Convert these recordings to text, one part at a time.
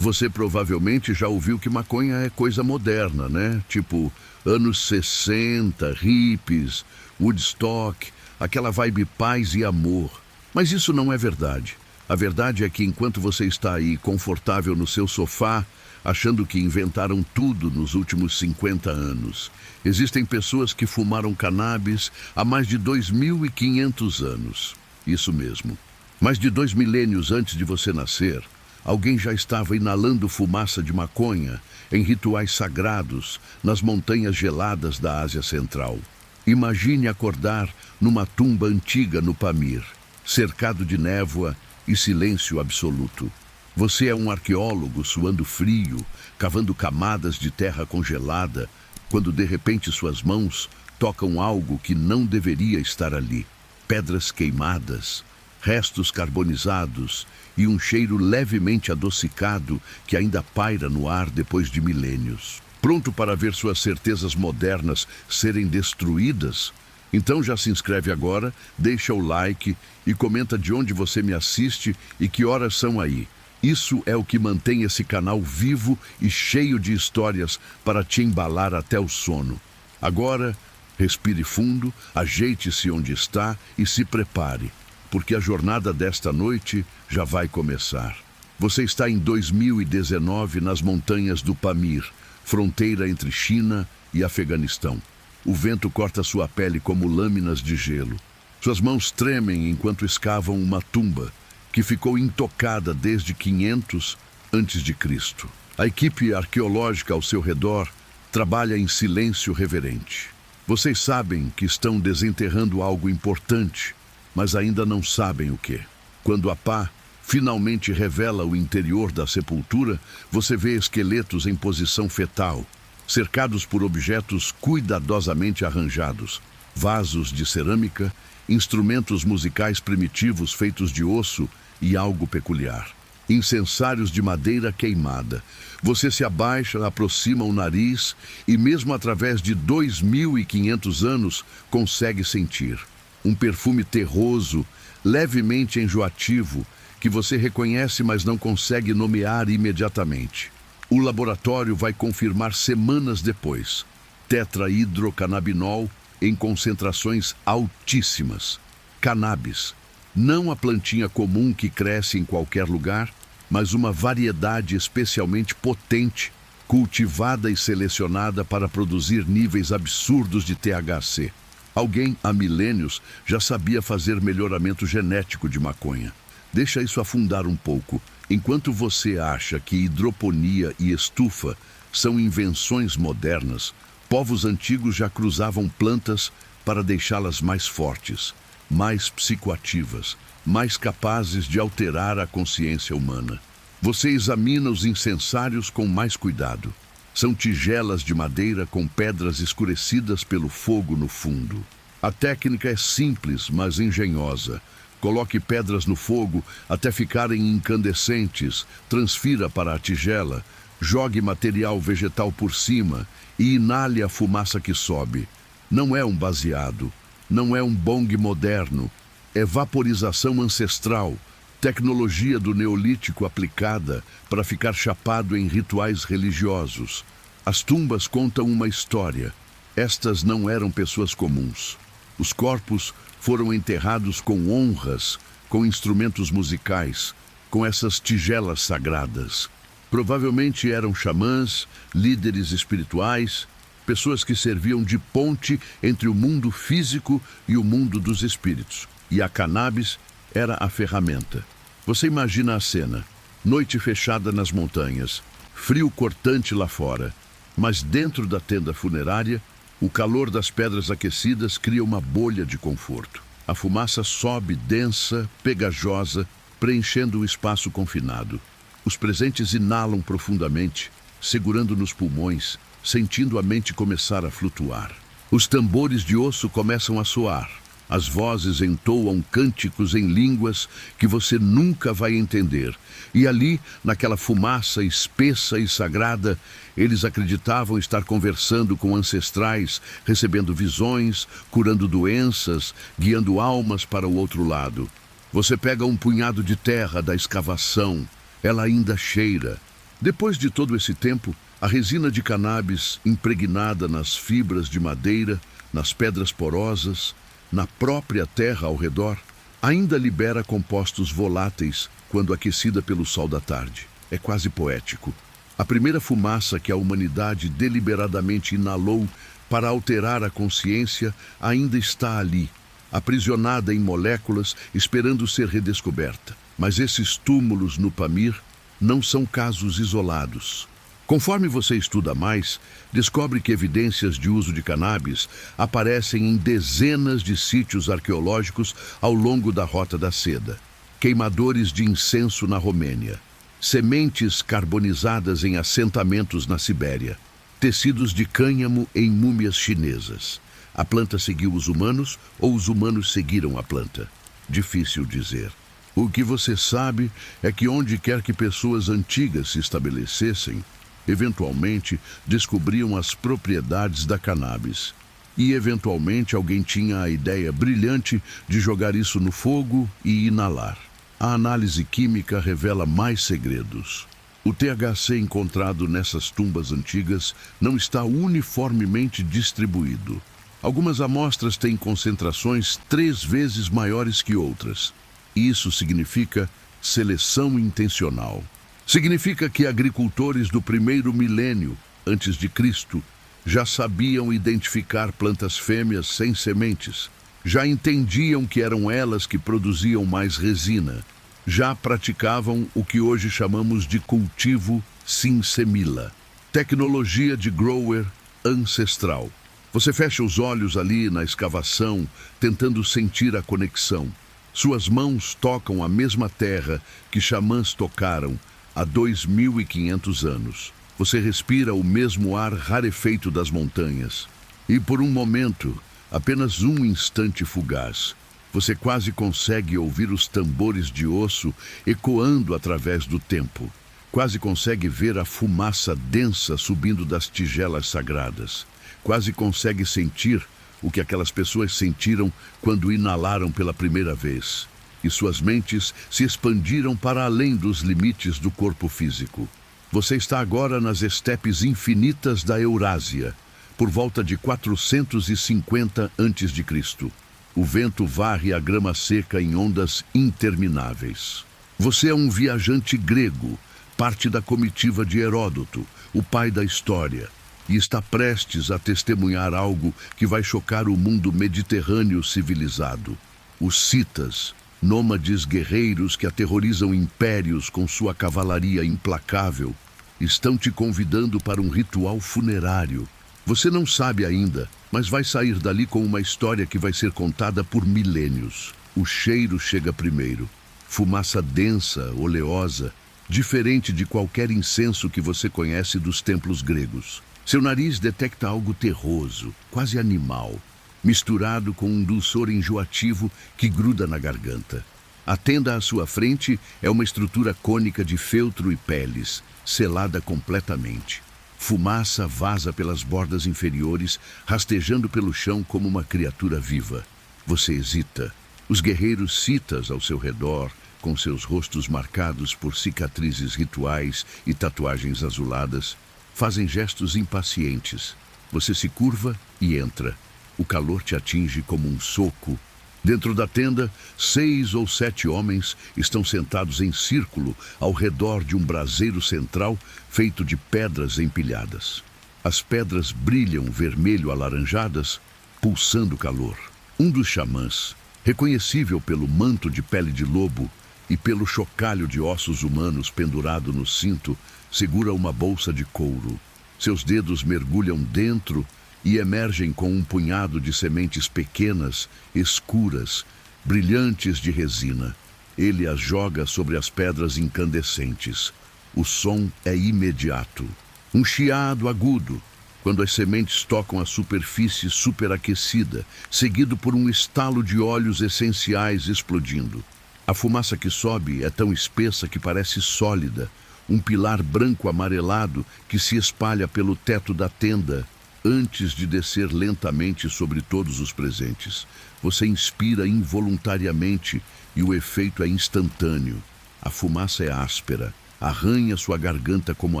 Você provavelmente já ouviu que maconha é coisa moderna, né? Tipo, anos 60, hippies, Woodstock, aquela vibe paz e amor. Mas isso não é verdade. A verdade é que enquanto você está aí confortável no seu sofá, achando que inventaram tudo nos últimos 50 anos, existem pessoas que fumaram cannabis há mais de 2.500 anos. Isso mesmo. Mais de 2 milênios antes de você nascer, alguém já estava inalando fumaça de maconha em rituais sagrados nas montanhas geladas da Ásia Central. Imagine acordar numa tumba antiga no Pamir, cercado de névoa e silêncio absoluto. Você é um arqueólogo suando frio, cavando camadas de terra congelada, quando de repente suas mãos tocam algo que não deveria estar ali. Pedras queimadas, restos carbonizados e um cheiro levemente adocicado que ainda paira no ar depois de milênios. Pronto para ver suas certezas modernas serem destruídas? Então já se inscreve agora, deixa o like e comenta de onde você me assiste e que horas são aí. Isso é o que mantém esse canal vivo e cheio de histórias para te embalar até o sono. Agora, respire fundo, ajeite-se onde está e se prepare, porque a jornada desta noite já vai começar. Você está em 2019 nas montanhas do Pamir, fronteira entre China e Afeganistão. O vento corta sua pele como lâminas de gelo. Suas mãos tremem enquanto escavam uma tumba que ficou intocada desde 500 a.C. A equipe arqueológica ao seu redor trabalha em silêncio reverente. Vocês sabem que estão desenterrando algo importante, mas ainda não sabem o que. Quando a pá finalmente revela o interior da sepultura, você vê esqueletos em posição fetal, cercados por objetos cuidadosamente arranjados, vasos de cerâmica, instrumentos musicais primitivos feitos de osso e algo peculiar. Incensários de madeira queimada. Você se abaixa, aproxima o nariz e mesmo através de 2.500 anos consegue sentir um perfume terroso, levemente enjoativo, que você reconhece, mas não consegue nomear imediatamente. O laboratório vai confirmar semanas depois. Tetrahidrocannabinol em concentrações altíssimas. Cannabis. Não a plantinha comum que cresce em qualquer lugar, mas uma variedade especialmente potente, cultivada e selecionada para produzir níveis absurdos de THC. Alguém, há milênios, já sabia fazer melhoramento genético de maconha. Deixa isso afundar um pouco. Enquanto você acha que hidroponia e estufa são invenções modernas, povos antigos já cruzavam plantas para deixá-las mais fortes, mais psicoativas, mais capazes de alterar a consciência humana. Você examina os incensários com mais cuidado. São tigelas de madeira com pedras escurecidas pelo fogo no fundo. A técnica é simples, mas engenhosa. Coloque pedras no fogo até ficarem incandescentes, transfira para a tigela, jogue material vegetal por cima e inale a fumaça que sobe. Não é um baseado, não é um bong moderno, é vaporização ancestral, tecnologia do Neolítico aplicada para ficar chapado em rituais religiosos. As tumbas contam uma história. Estas não eram pessoas comuns. Os corpos foram enterrados com honras, com instrumentos musicais, com essas tigelas sagradas. Provavelmente eram xamãs, líderes espirituais, pessoas que serviam de ponte entre o mundo físico e o mundo dos espíritos. E a cannabis era a ferramenta. Você imagina a cena. Noite fechada nas montanhas, frio cortante lá fora, mas dentro da tenda funerária, o calor das pedras aquecidas cria uma bolha de conforto. A fumaça sobe densa, pegajosa, preenchendo o espaço confinado. Os presentes inalam profundamente, segurando nos pulmões, sentindo a mente começar a flutuar. Os tambores de osso começam a soar. As vozes entoam cânticos em línguas que você nunca vai entender. E ali, naquela fumaça espessa e sagrada, eles acreditavam estar conversando com ancestrais, recebendo visões, curando doenças, guiando almas para o outro lado. Você pega um punhado de terra da escavação. Ela ainda cheira. Depois de todo esse tempo, a resina de cannabis, impregnada nas fibras de madeira, nas pedras porosas, na própria terra ao redor, ainda libera compostos voláteis quando aquecida pelo sol da tarde. É quase poético. A primeira fumaça que a humanidade deliberadamente inalou para alterar a consciência ainda está ali, aprisionada em moléculas, esperando ser redescoberta. Mas esses túmulos no Pamir não são casos isolados. Conforme você estuda mais, descobre que evidências de uso de cannabis aparecem em dezenas de sítios arqueológicos ao longo da Rota da Seda. Queimadores de incenso na Romênia, sementes carbonizadas em assentamentos na Sibéria, tecidos de cânhamo em múmias chinesas. A planta seguiu os humanos ou os humanos seguiram a planta? Difícil dizer. O que você sabe é que onde quer que pessoas antigas se estabelecessem, eventualmente descobriam as propriedades da cannabis. E eventualmente alguém tinha a ideia brilhante de jogar isso no fogo e inalar. A análise química revela mais segredos. O THC encontrado nessas tumbas antigas não está uniformemente distribuído. Algumas amostras têm concentrações 3 vezes maiores que outras. Isso significa seleção intencional. Significa que agricultores do primeiro milênio, antes de Cristo, já sabiam identificar plantas fêmeas sem sementes. Já entendiam que eram elas que produziam mais resina. Já praticavam o que hoje chamamos de cultivo sinsemilla, tecnologia de grower ancestral. Você fecha os olhos ali na escavação, tentando sentir a conexão. Suas mãos tocam a mesma terra que xamãs tocaram há 2.500 anos. Você respira o mesmo ar rarefeito das montanhas. E por um momento, apenas um instante fugaz, você quase consegue ouvir os tambores de osso ecoando através do tempo. Quase consegue ver a fumaça densa subindo das tigelas sagradas. Quase consegue sentir o que aquelas pessoas sentiram quando inalaram pela primeira vez. E suas mentes se expandiram para além dos limites do corpo físico. Você está agora nas estepes infinitas da Eurásia, por volta de 450 a.C. O vento varre a grama seca em ondas intermináveis. Você é um viajante grego, parte da comitiva de Heródoto, o pai da história, e está prestes a testemunhar algo que vai chocar o mundo mediterrâneo civilizado. Os citas, nômades guerreiros que aterrorizam impérios com sua cavalaria implacável, estão te convidando para um ritual funerário. Você não sabe ainda, mas vai sair dali com uma história que vai ser contada por milênios. O cheiro chega primeiro. Fumaça densa, oleosa, diferente de qualquer incenso que você conhece dos templos gregos. Seu nariz detecta algo terroso, quase animal, misturado com um dulçor enjoativo que gruda na garganta. A tenda à sua frente é uma estrutura cônica de feltro e peles, selada completamente. Fumaça vaza pelas bordas inferiores, rastejando pelo chão como uma criatura viva. Você hesita. Os guerreiros citas ao seu redor, com seus rostos marcados por cicatrizes rituais e tatuagens azuladas, fazem gestos impacientes. Você se curva e entra. O calor te atinge como um soco. Dentro da tenda, 6 ou 7 homens estão sentados em círculo ao redor de um braseiro central feito de pedras empilhadas. As pedras brilham vermelho-alaranjadas, pulsando calor. Um dos xamãs, reconhecível pelo manto de pele de lobo e pelo chocalho de ossos humanos pendurado no cinto, segura uma bolsa de couro. Seus dedos mergulham dentro e emergem com um punhado de sementes pequenas, escuras, brilhantes de resina. Ele as joga sobre as pedras incandescentes. O som é imediato. Um chiado agudo, quando as sementes tocam a superfície superaquecida, seguido por um estalo de óleos essenciais explodindo. A fumaça que sobe é tão espessa que parece sólida, um pilar branco amarelado que se espalha pelo teto da tenda, antes de descer lentamente sobre todos os presentes. Você inspira involuntariamente e o efeito é instantâneo. A fumaça é áspera, arranha sua garganta como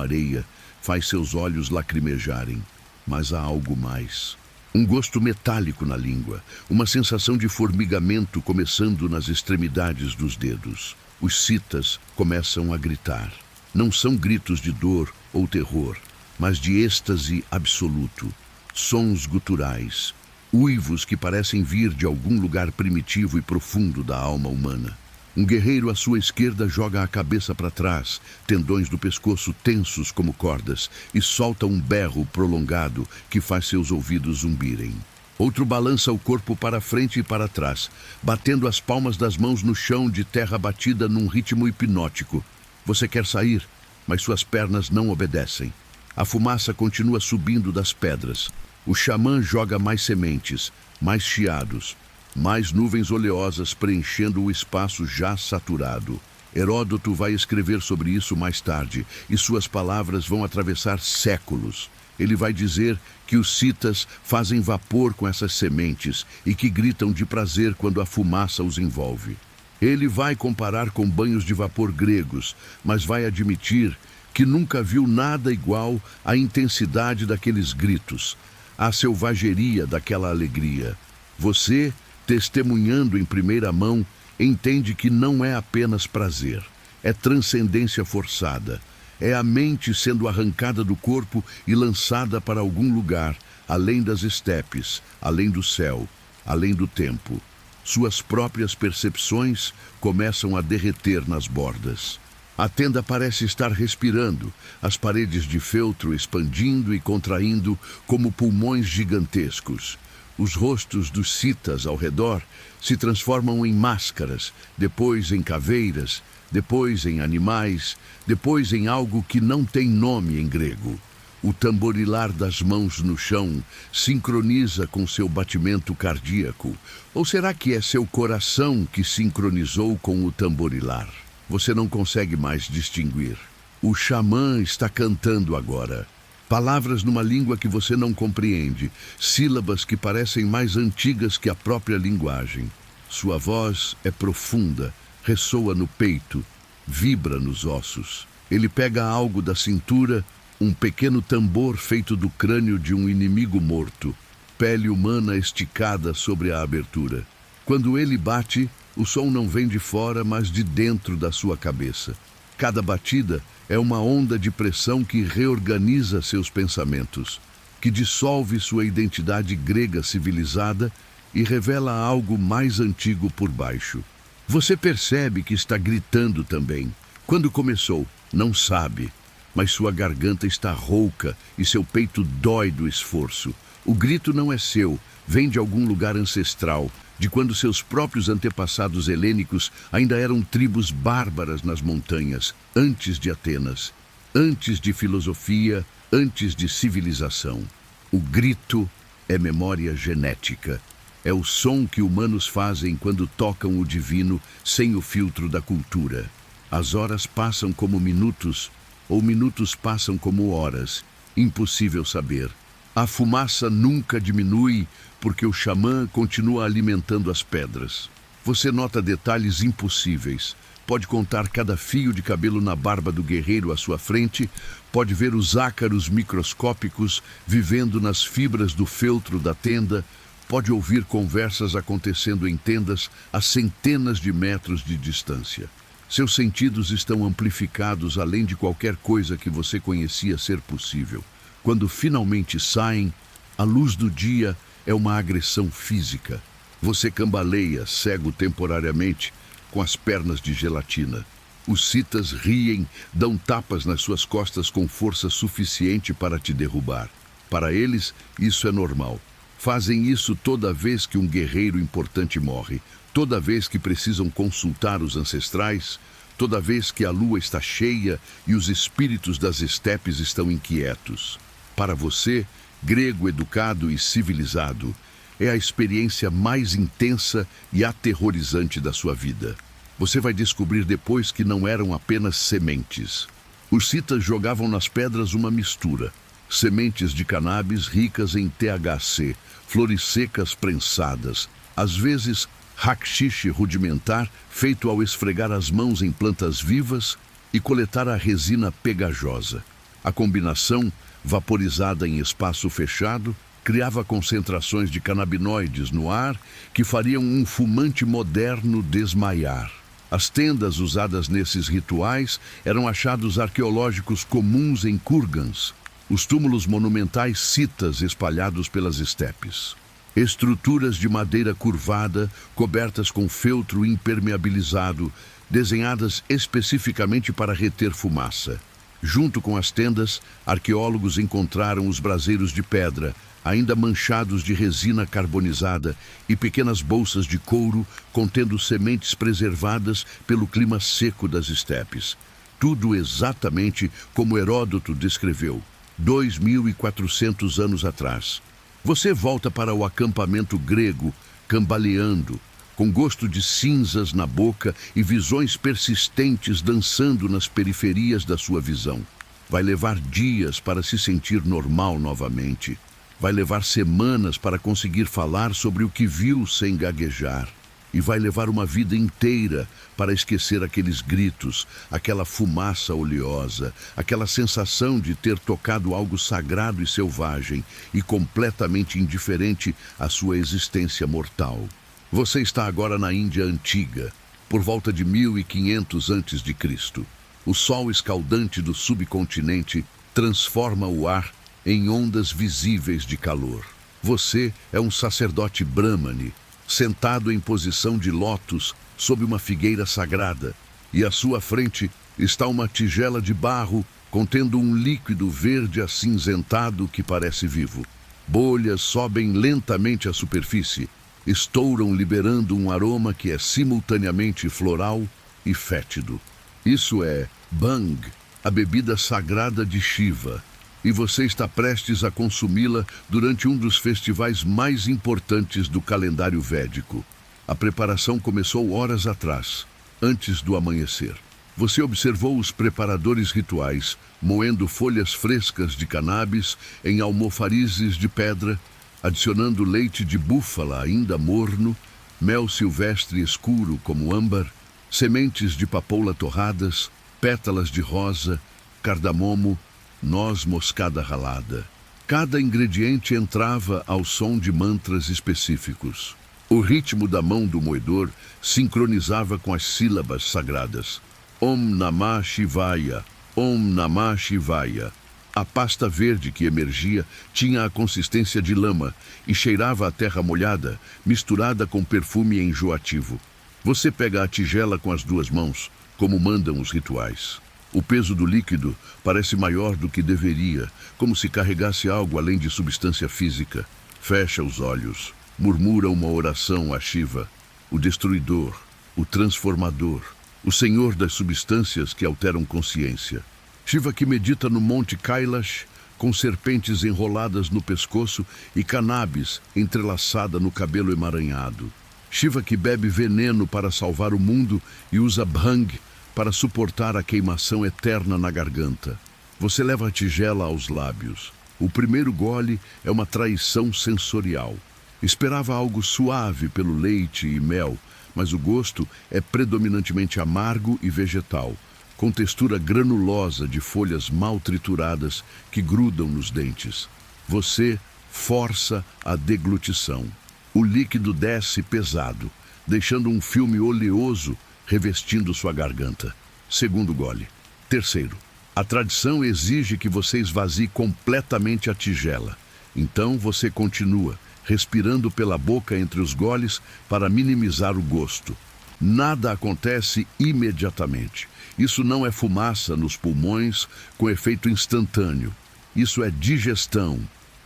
areia, faz seus olhos lacrimejarem. Mas há algo mais. Um gosto metálico na língua, uma sensação de formigamento começando nas extremidades dos dedos. Os citas começam a gritar. Não são gritos de dor ou terror, mas de êxtase absoluto. Sons guturais, uivos que parecem vir de algum lugar primitivo e profundo da alma humana. Um guerreiro à sua esquerda joga a cabeça para trás, tendões do pescoço tensos como cordas, e solta um berro prolongado que faz seus ouvidos zumbirem. Outro balança o corpo para frente e para trás, batendo as palmas das mãos no chão de terra batida num ritmo hipnótico. Você quer sair, mas suas pernas não obedecem. A fumaça continua subindo das pedras. O xamã joga mais sementes, mais chiados, mais nuvens oleosas preenchendo o espaço já saturado. Heródoto vai escrever sobre isso mais tarde, e suas palavras vão atravessar séculos. Ele vai dizer que os citas fazem vapor com essas sementes e que gritam de prazer quando a fumaça os envolve. Ele vai comparar com banhos de vapor gregos, mas vai admitir que nunca viu nada igual à intensidade daqueles gritos, à selvageria daquela alegria. Você, testemunhando em primeira mão, entende que não é apenas prazer, é transcendência forçada. É a mente sendo arrancada do corpo e lançada para algum lugar, além das estepes, além do céu, além do tempo. Suas próprias percepções começam a derreter nas bordas. A tenda parece estar respirando, as paredes de feltro expandindo e contraindo como pulmões gigantescos. Os rostos dos citas ao redor se transformam em máscaras, depois em caveiras, depois em animais, depois em algo que não tem nome em grego. O tamborilar das mãos no chão sincroniza com seu batimento cardíaco. Ou será que é seu coração que sincronizou com o tamborilar? Você não consegue mais distinguir. O xamã está cantando agora. Palavras numa língua que você não compreende, sílabas que parecem mais antigas que a própria linguagem. Sua voz é profunda, ressoa no peito, vibra nos ossos. Ele pega algo da cintura, um pequeno tambor feito do crânio de um inimigo morto, pele humana esticada sobre a abertura. Quando ele bate, o som não vem de fora, mas de dentro da sua cabeça. Cada batida é uma onda de pressão que reorganiza seus pensamentos, que dissolve sua identidade grega civilizada e revela algo mais antigo por baixo. Você percebe que está gritando também. Quando começou, não sabe, mas sua garganta está rouca e seu peito dói do esforço. O grito não é seu, vem de algum lugar ancestral, de quando seus próprios antepassados helênicos ainda eram tribos bárbaras nas montanhas, antes de Atenas, antes de filosofia, antes de civilização. O grito é memória genética. É o som que humanos fazem quando tocam o divino sem o filtro da cultura. As horas passam como minutos, ou minutos passam como horas. Impossível saber. A fumaça nunca diminui porque o xamã continua alimentando as pedras. Você nota detalhes impossíveis. Pode contar cada fio de cabelo na barba do guerreiro à sua frente, pode ver os ácaros microscópicos vivendo nas fibras do feltro da tenda, pode ouvir conversas acontecendo em tendas a centenas de metros de distância. Seus sentidos estão amplificados além de qualquer coisa que você conhecia ser possível. Quando finalmente saem, a luz do dia é uma agressão física. Você cambaleia, cego temporariamente, com as pernas de gelatina. Os citas riem, dão tapas nas suas costas com força suficiente para te derrubar. Para eles, isso é normal. Fazem isso toda vez que um guerreiro importante morre, toda vez que precisam consultar os ancestrais, toda vez que a lua está cheia e os espíritos das estepes estão inquietos. Para você, grego educado e civilizado, é a experiência mais intensa e aterrorizante da sua vida. Você vai descobrir depois que não eram apenas sementes. Os citas jogavam nas pedras uma mistura. Sementes de cannabis ricas em THC, flores secas prensadas, às vezes haxixe rudimentar feito ao esfregar as mãos em plantas vivas, e coletar a resina pegajosa. A combinação, vaporizada em espaço fechado, criava concentrações de canabinoides no ar que fariam um fumante moderno desmaiar. As tendas usadas nesses rituais eram achados arqueológicos comuns em Kurgans, os túmulos monumentais citas espalhados pelas estepes. Estruturas de madeira curvada, cobertas com feltro impermeabilizado, desenhadas especificamente para reter fumaça. Junto com as tendas, arqueólogos encontraram os braseiros de pedra, ainda manchados de resina carbonizada, e pequenas bolsas de couro contendo sementes preservadas pelo clima seco das estepes. Tudo exatamente como Heródoto descreveu, 2.400 anos atrás. Você volta para o acampamento grego, cambaleando, com gosto de cinzas na boca e visões persistentes dançando nas periferias da sua visão. Vai levar dias para se sentir normal novamente. Vai levar semanas para conseguir falar sobre o que viu sem gaguejar. E vai levar uma vida inteira para esquecer aqueles gritos, aquela fumaça oleosa, aquela sensação de ter tocado algo sagrado e selvagem e completamente indiferente à sua existência mortal. Você está agora na Índia Antiga, por volta de 1500 a.C. O sol escaldante do subcontinente transforma o ar em ondas visíveis de calor. Você é um sacerdote brahmane, sentado em posição de lótus sob uma figueira sagrada, e à sua frente está uma tigela de barro contendo um líquido verde acinzentado que parece vivo. Bolhas sobem lentamente à superfície, estouram liberando um aroma que é simultaneamente floral e fétido. Isso é Bhang, a bebida sagrada de Shiva, e você está prestes a consumi-la durante um dos festivais mais importantes do calendário védico. A preparação começou horas atrás, antes do amanhecer. Você observou os preparadores rituais, moendo folhas frescas de cannabis em almofarizes de pedra, adicionando leite de búfala ainda morno, mel silvestre escuro como âmbar, sementes de papoula torradas, pétalas de rosa, cardamomo, noz moscada ralada. Cada ingrediente entrava ao som de mantras específicos. O ritmo da mão do moedor sincronizava com as sílabas sagradas. Om Namah Shivaya, Om Namah Shivaya. A pasta verde que emergia tinha a consistência de lama e cheirava a terra molhada, misturada com perfume enjoativo. Você pega a tigela com as duas mãos, como mandam os rituais. O peso do líquido parece maior do que deveria, como se carregasse algo além de substância física. Fecha os olhos, murmura uma oração a Shiva, o destruidor, o transformador, o senhor das substâncias que alteram consciência. Shiva que medita no monte Kailash, com serpentes enroladas no pescoço e cannabis entrelaçada no cabelo emaranhado. Shiva que bebe veneno para salvar o mundo e usa Bhang para suportar a queimação eterna na garganta. Você leva a tigela aos lábios. O primeiro gole é uma traição sensorial. Esperava algo suave pelo leite e mel, mas o gosto é predominantemente amargo e vegetal, com textura granulosa de folhas mal trituradas que grudam nos dentes. Você força a deglutição. O líquido desce pesado, deixando um filme oleoso revestindo sua garganta. Segundo gole. Terceiro. A tradição exige que você esvazie completamente a tigela. Então você continua, respirando pela boca entre os goles para minimizar o gosto. Nada acontece imediatamente. Isso não é fumaça nos pulmões com efeito instantâneo. Isso é digestão,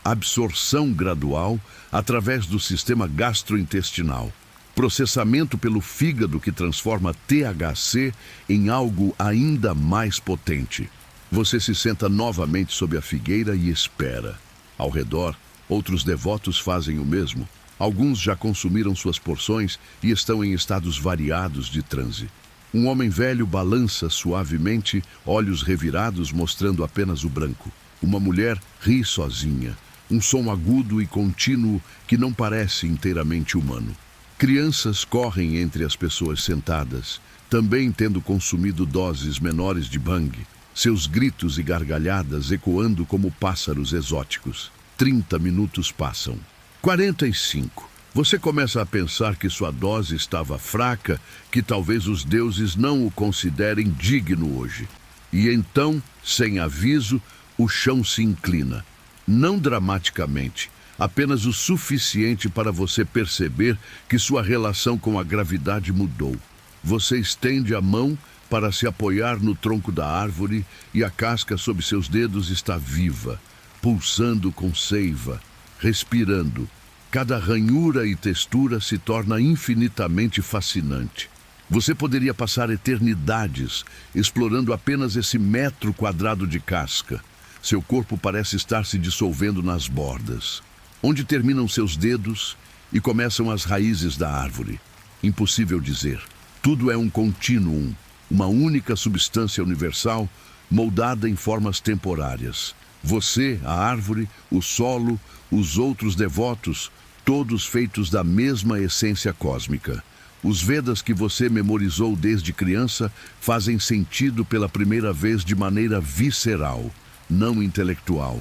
absorção gradual através do sistema gastrointestinal. Processamento pelo fígado que transforma THC em algo ainda mais potente. Você se senta novamente sob a figueira e espera. Ao redor, outros devotos fazem o mesmo. Alguns já consumiram suas porções e estão em estados variados de transe. Um homem velho balança suavemente, olhos revirados mostrando apenas o branco. Uma mulher ri sozinha, um som agudo e contínuo que não parece inteiramente humano. Crianças correm entre as pessoas sentadas, também tendo consumido doses menores de bang, seus gritos e gargalhadas ecoando como pássaros exóticos. 30 minutos passam. 45. Você começa a pensar que sua dose estava fraca, que talvez os deuses não o considerem digno hoje. E então, sem aviso, o chão se inclina. Não dramaticamente, apenas o suficiente para você perceber que sua relação com a gravidade mudou. Você estende a mão para se apoiar no tronco da árvore e a casca sob seus dedos está viva, pulsando com seiva, respirando. Cada ranhura e textura se torna infinitamente fascinante. Você poderia passar eternidades explorando apenas esse metro quadrado de casca. Seu corpo parece estar se dissolvendo nas bordas, onde terminam seus dedos e começam as raízes da árvore. Impossível dizer. Tudo é um contínuo, uma única substância universal moldada em formas temporárias. Você, a árvore, o solo, os outros devotos, todos feitos da mesma essência cósmica. Os Vedas que você memorizou desde criança fazem sentido pela primeira vez de maneira visceral, não intelectual.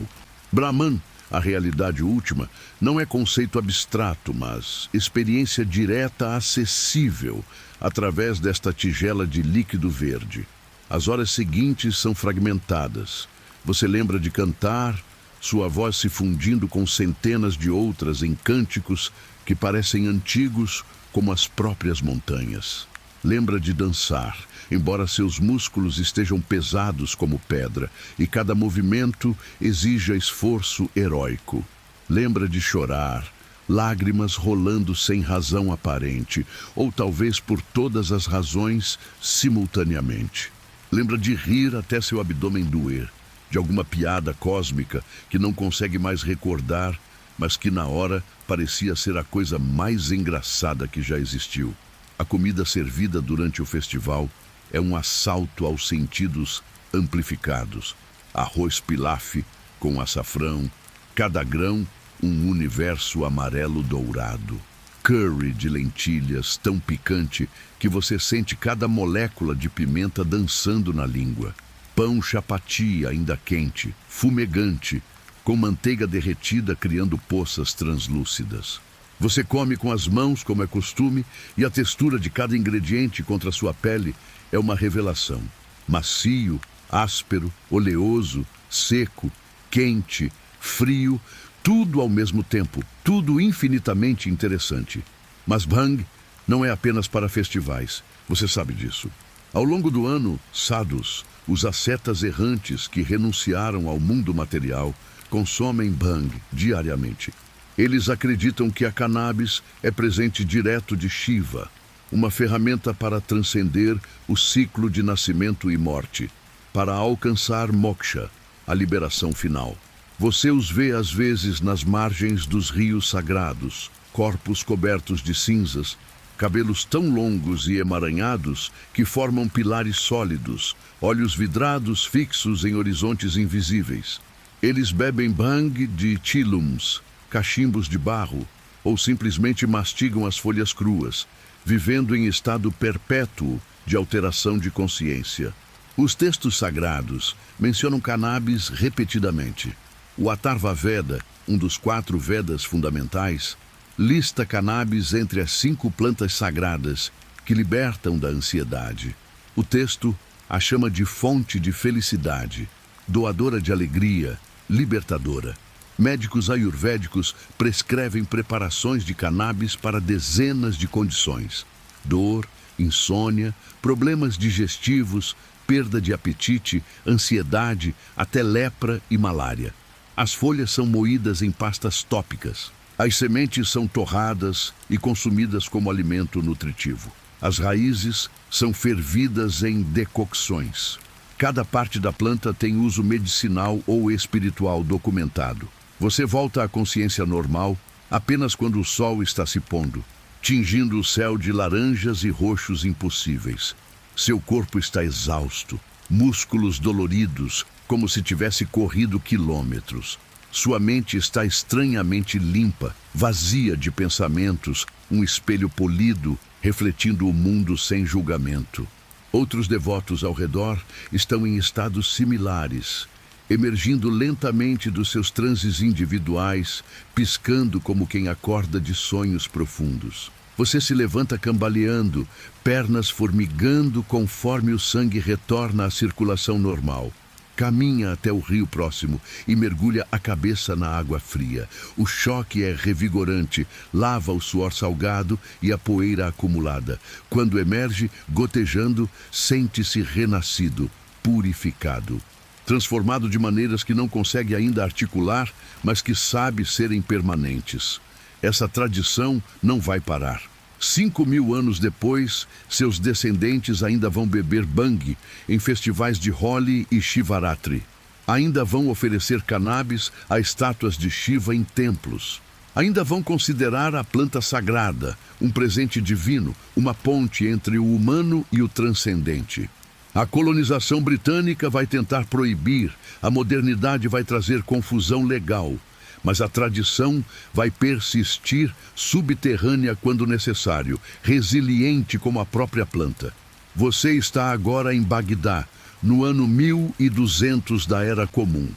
Brahman, a realidade última, não é conceito abstrato, mas experiência direta acessível através desta tigela de líquido verde. As horas seguintes são fragmentadas. Você lembra de cantar, sua voz se fundindo com centenas de outras em cânticos que parecem antigos como as próprias montanhas. Lembra de dançar, embora seus músculos estejam pesados como pedra e cada movimento exija esforço heróico. Lembra de chorar, lágrimas rolando sem razão aparente, ou talvez por todas as razões simultaneamente. Lembra de rir até seu abdômen doer, de alguma piada cósmica que não consegue mais recordar, mas que na hora parecia ser a coisa mais engraçada que já existiu. A comida servida durante o festival é um assalto aos sentidos amplificados. Arroz pilaf com açafrão, cada grão um universo amarelo dourado. Curry de lentilhas tão picante que você sente cada molécula de pimenta dançando na língua. Pão chapati ainda quente, fumegante, com manteiga derretida criando poças translúcidas. Você come com as mãos, como é costume, e a textura de cada ingrediente contra sua pele é uma revelação. Macio, áspero, oleoso, seco, quente, frio, tudo ao mesmo tempo, tudo infinitamente interessante. Mas bhang não é apenas para festivais, você sabe disso. Ao longo do ano, sadhus, os ascetas errantes que renunciaram ao mundo material, consomem bhang diariamente. Eles acreditam que a cannabis é presente direto de Shiva, uma ferramenta para transcender o ciclo de nascimento e morte, para alcançar moksha, a liberação final. Você os vê às vezes nas margens dos rios sagrados, corpos cobertos de cinzas, cabelos tão longos e emaranhados que formam pilares sólidos, olhos vidrados fixos em horizontes invisíveis. Eles bebem bhang de chilums, cachimbos de barro, ou simplesmente mastigam as folhas cruas, vivendo em estado perpétuo de alteração de consciência. Os textos sagrados mencionam cannabis repetidamente. O Atharva Veda, um dos 4 Vedas fundamentais, lista cannabis entre as 5 plantas sagradas que libertam da ansiedade. O texto a chama de fonte de felicidade, doadora de alegria, libertadora. Médicos ayurvédicos prescrevem preparações de cannabis para dezenas de condições: dor, insônia, problemas digestivos, perda de apetite, ansiedade, até lepra e malária. As folhas são moídas em pastas tópicas. As sementes são torradas e consumidas como alimento nutritivo. As raízes são fervidas em decocções. Cada parte da planta tem uso medicinal ou espiritual documentado. Você volta à consciência normal apenas quando o sol está se pondo, tingindo o céu de laranjas e roxos impossíveis. Seu corpo está exausto, músculos doloridos, como se tivesse corrido quilômetros. Sua mente está estranhamente limpa, vazia de pensamentos, um espelho polido refletindo o mundo sem julgamento. Outros devotos ao redor estão em estados similares, emergindo lentamente dos seus transes individuais, piscando como quem acorda de sonhos profundos. Você se levanta cambaleando, pernas formigando conforme o sangue retorna à circulação normal. Caminha até o rio próximo e mergulha a cabeça na água fria. O choque é revigorante, lava o suor salgado e a poeira acumulada. Quando emerge, gotejando, sente-se renascido, purificado. Transformado de maneiras que não consegue ainda articular, mas que sabe serem permanentes. Essa tradição não vai parar. 5.000 anos depois, seus descendentes ainda vão beber bang em festivais de Holi e Shivaratri. Ainda vão oferecer cannabis a estátuas de Shiva em templos. Ainda vão considerar a planta sagrada, um presente divino, uma ponte entre o humano e o transcendente. A colonização britânica vai tentar proibir, a modernidade vai trazer confusão legal. Mas a tradição vai persistir subterrânea quando necessário, resiliente como a própria planta. Você está agora em Bagdá, no ano 1200 da Era Comum.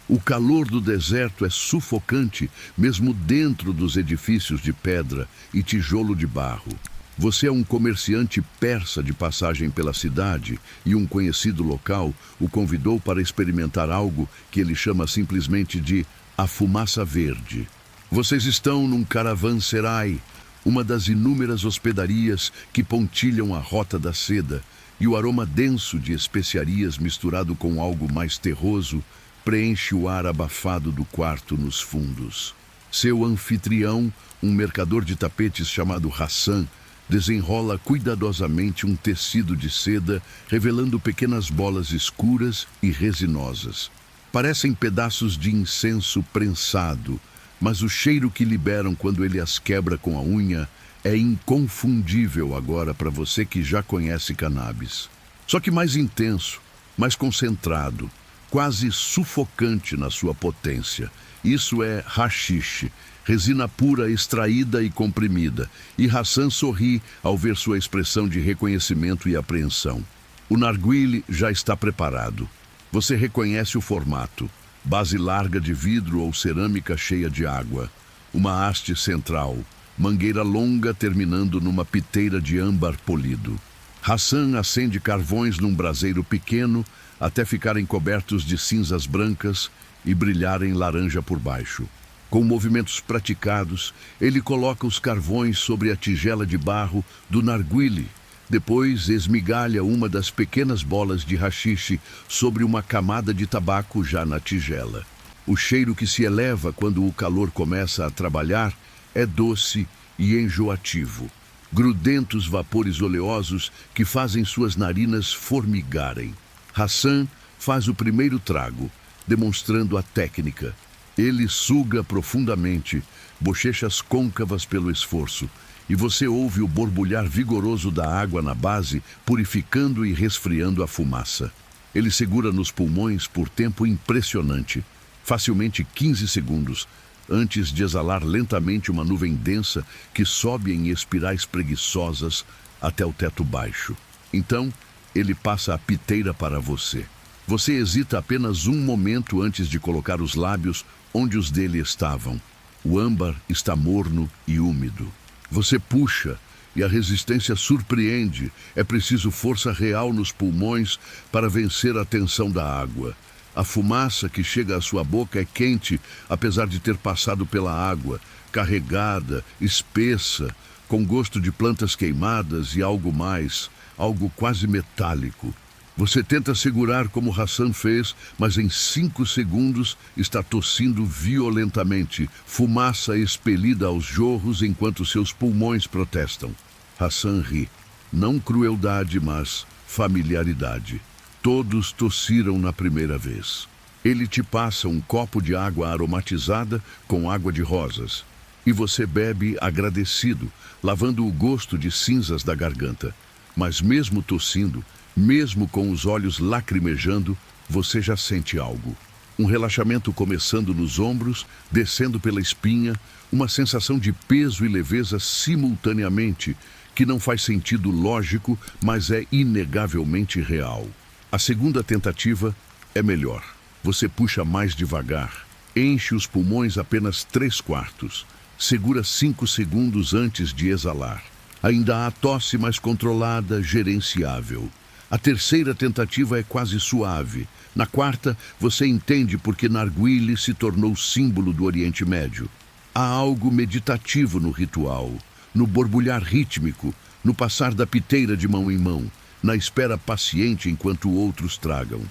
O calor do deserto é sufocante, mesmo dentro dos edifícios de pedra e tijolo de barro. Você é um comerciante persa de passagem pela cidade e um conhecido local o convidou para experimentar algo que ele chama simplesmente de a fumaça verde. Vocês estão num caravanserai, uma das inúmeras hospedarias que pontilham a Rota da Seda, e o aroma denso de especiarias misturado com algo mais terroso preenche o ar abafado do quarto nos fundos. Seu anfitrião, um mercador de tapetes chamado Hassan, desenrola cuidadosamente um tecido de seda, revelando pequenas bolas escuras e resinosas. Parecem pedaços de incenso prensado, mas o cheiro que liberam quando ele as quebra com a unha é inconfundível agora para você que já conhece cannabis. Só que mais intenso, mais concentrado, quase sufocante na sua potência. Isso é haxixe, resina pura extraída e comprimida, e Hassan sorri ao ver sua expressão de reconhecimento e apreensão. O narguile já está preparado. Você reconhece o formato: base larga de vidro ou cerâmica cheia de água, uma haste central, mangueira longa terminando numa piteira de âmbar polido. Hassan acende carvões num braseiro pequeno até ficarem cobertos de cinzas brancas e brilharem laranja por baixo. Com movimentos praticados, ele coloca os carvões sobre a tigela de barro do narguile. Depois, esmigalha uma das pequenas bolas de haxixe sobre uma camada de tabaco já na tigela. O cheiro que se eleva quando o calor começa a trabalhar é doce e enjoativo. Grudentos vapores oleosos que fazem suas narinas formigarem. Hassan faz o primeiro trago, demonstrando a técnica. Ele suga profundamente, bochechas côncavas pelo esforço, e você ouve o borbulhar vigoroso da água na base, purificando e resfriando a fumaça. Ele segura nos pulmões por tempo impressionante, facilmente 15 segundos, antes de exalar lentamente uma nuvem densa que sobe em espirais preguiçosas até o teto baixo. Então, ele passa a piteira para você. Você hesita apenas um momento antes de colocar os lábios onde os dele estavam. O âmbar está morno e úmido. Você puxa e a resistência surpreende. É preciso força real nos pulmões para vencer a tensão da água. A fumaça que chega à sua boca é quente, apesar de ter passado pela água, carregada, espessa, com gosto de plantas queimadas e algo mais, algo quase metálico. Você tenta segurar como Hassan fez, mas em 5 segundos está tossindo violentamente, fumaça expelida aos jorros enquanto seus pulmões protestam. Hassan ri. Não crueldade, mas familiaridade. Todos tossiram na primeira vez. Ele te passa um copo de água aromatizada com água de rosas. E você bebe agradecido, lavando o gosto de cinzas da garganta. Mas mesmo tossindo, mesmo com os olhos lacrimejando, você já sente algo. Um relaxamento começando nos ombros, descendo pela espinha, uma sensação de peso e leveza simultaneamente, que não faz sentido lógico, mas é inegavelmente real. A segunda tentativa é melhor. Você puxa mais devagar, enche os pulmões apenas 3/4, segura 5 segundos antes de exalar. Ainda há tosse mais controlada, gerenciável. A terceira tentativa é quase suave. Na quarta, você entende porque narguilé se tornou símbolo do Oriente Médio. Há algo meditativo no ritual, no borbulhar rítmico, no passar da piteira de mão em mão, na espera paciente enquanto outros tragam.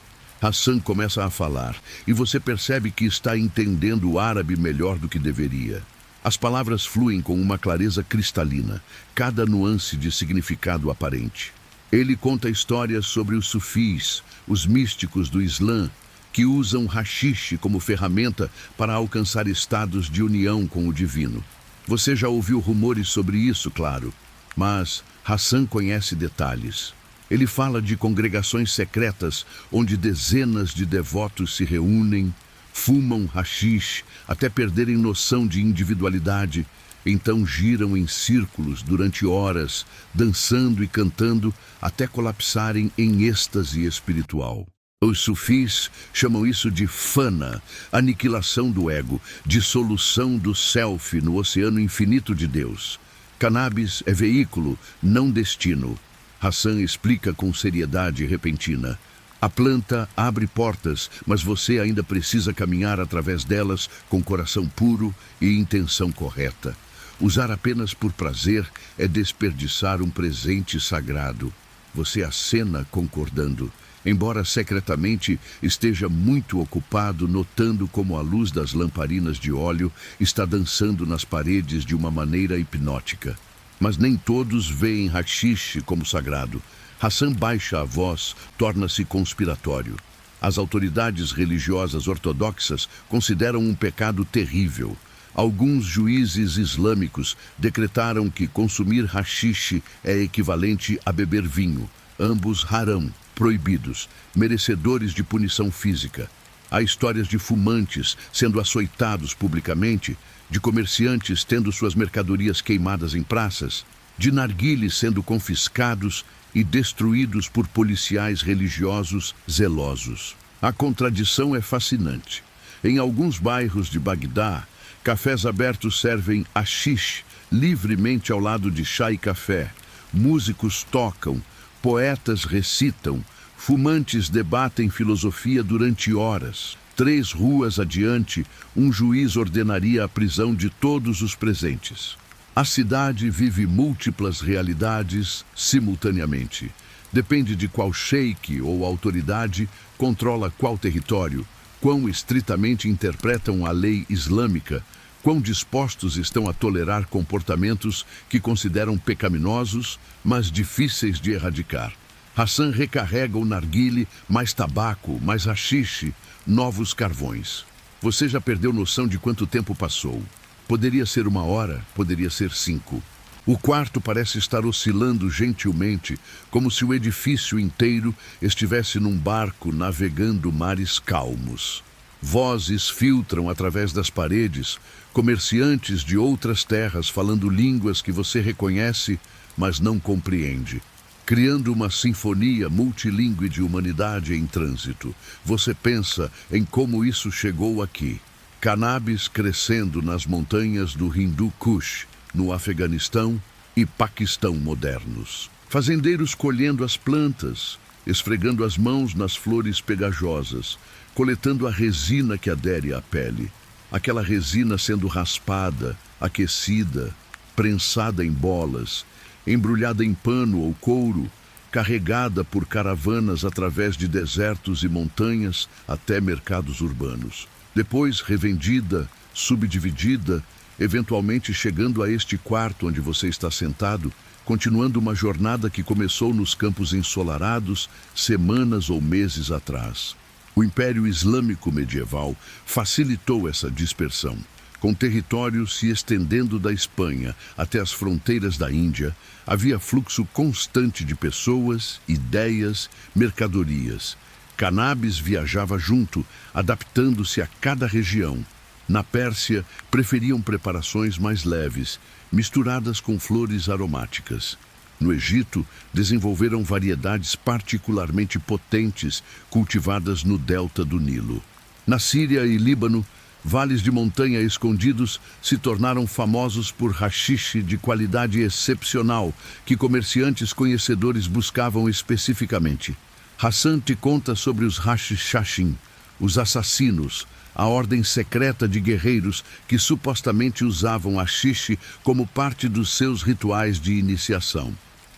Hassan começa a falar e você percebe que está entendendo o árabe melhor do que deveria. As palavras fluem com uma clareza cristalina, cada nuance de significado aparente. Ele conta histórias sobre os sufis, os místicos do Islã, que usam haxixe como ferramenta para alcançar estados de união com o divino. Você já ouviu rumores sobre isso, claro, mas Hassan conhece detalhes. Ele fala de congregações secretas onde dezenas de devotos se reúnem, fumam haxixe até perderem noção de individualidade, então giram em círculos durante horas, dançando e cantando até colapsarem em êxtase espiritual. Os sufis chamam isso de fana, aniquilação do ego, dissolução do self no oceano infinito de Deus. Cannabis é veículo, não destino. Hassan explica com seriedade repentina. A planta abre portas, mas você ainda precisa caminhar através delas com coração puro e intenção correta. Usar apenas por prazer é desperdiçar um presente sagrado. Você acena concordando, embora secretamente esteja muito ocupado notando como a luz das lamparinas de óleo está dançando nas paredes de uma maneira hipnótica. Mas nem todos veem haxixe como sagrado. Hassan baixa a voz, torna-se conspiratório. As autoridades religiosas ortodoxas consideram um pecado terrível. Alguns juízes islâmicos decretaram que consumir haxixe é equivalente a beber vinho, ambos haram, proibidos, merecedores de punição física. Há histórias de fumantes sendo açoitados publicamente, de comerciantes tendo suas mercadorias queimadas em praças, de narguilés sendo confiscados e destruídos por policiais religiosos zelosos. A contradição é fascinante. Em alguns bairros de Bagdá, cafés abertos servem haxixe livremente ao lado de chá e café. Músicos tocam, poetas recitam, fumantes debatem filosofia durante horas. 3 ruas adiante, um juiz ordenaria a prisão de todos os presentes. A cidade vive múltiplas realidades simultaneamente. Depende de qual sheik ou autoridade controla qual território, quão estritamente interpretam a lei islâmica, quão dispostos estão a tolerar comportamentos que consideram pecaminosos, mas difíceis de erradicar. Hassan recarrega o narguilé, mais tabaco, mais haxixe, novos carvões. Você já perdeu noção de quanto tempo passou. Poderia ser 1 hora, poderia ser 5. O quarto parece estar oscilando gentilmente, como se o edifício inteiro estivesse num barco navegando mares calmos. Vozes filtram através das paredes, comerciantes de outras terras falando línguas que você reconhece, mas não compreende. Criando uma sinfonia multilingüe de humanidade em trânsito. Você pensa em como isso chegou aqui. Cannabis crescendo nas montanhas do Hindu Kush, no Afeganistão e Paquistão modernos. Fazendeiros colhendo as plantas, esfregando as mãos nas flores pegajosas, coletando a resina que adere à pele. Aquela resina sendo raspada, aquecida, prensada em bolas, embrulhada em pano ou couro, carregada por caravanas através de desertos e montanhas até mercados urbanos. Depois revendida, subdividida, eventualmente chegando a este quarto onde você está sentado, continuando uma jornada que começou nos campos ensolarados semanas ou meses atrás. O Império Islâmico medieval facilitou essa dispersão, com território se estendendo da Espanha até as fronteiras da Índia. Havia fluxo constante de pessoas, ideias, mercadorias. Cannabis viajava junto, adaptando-se a cada região. Na Pérsia, preferiam preparações mais leves, misturadas com flores aromáticas. No Egito, desenvolveram variedades particularmente potentes cultivadas no delta do Nilo. Na Síria e Líbano, vales de montanha escondidos se tornaram famosos por haxixe de qualidade excepcional que comerciantes conhecedores buscavam especificamente. Hassan te conta sobre os Hashishashin, os assassinos, a ordem secreta de guerreiros que supostamente usavam haxixe como parte dos seus rituais de iniciação.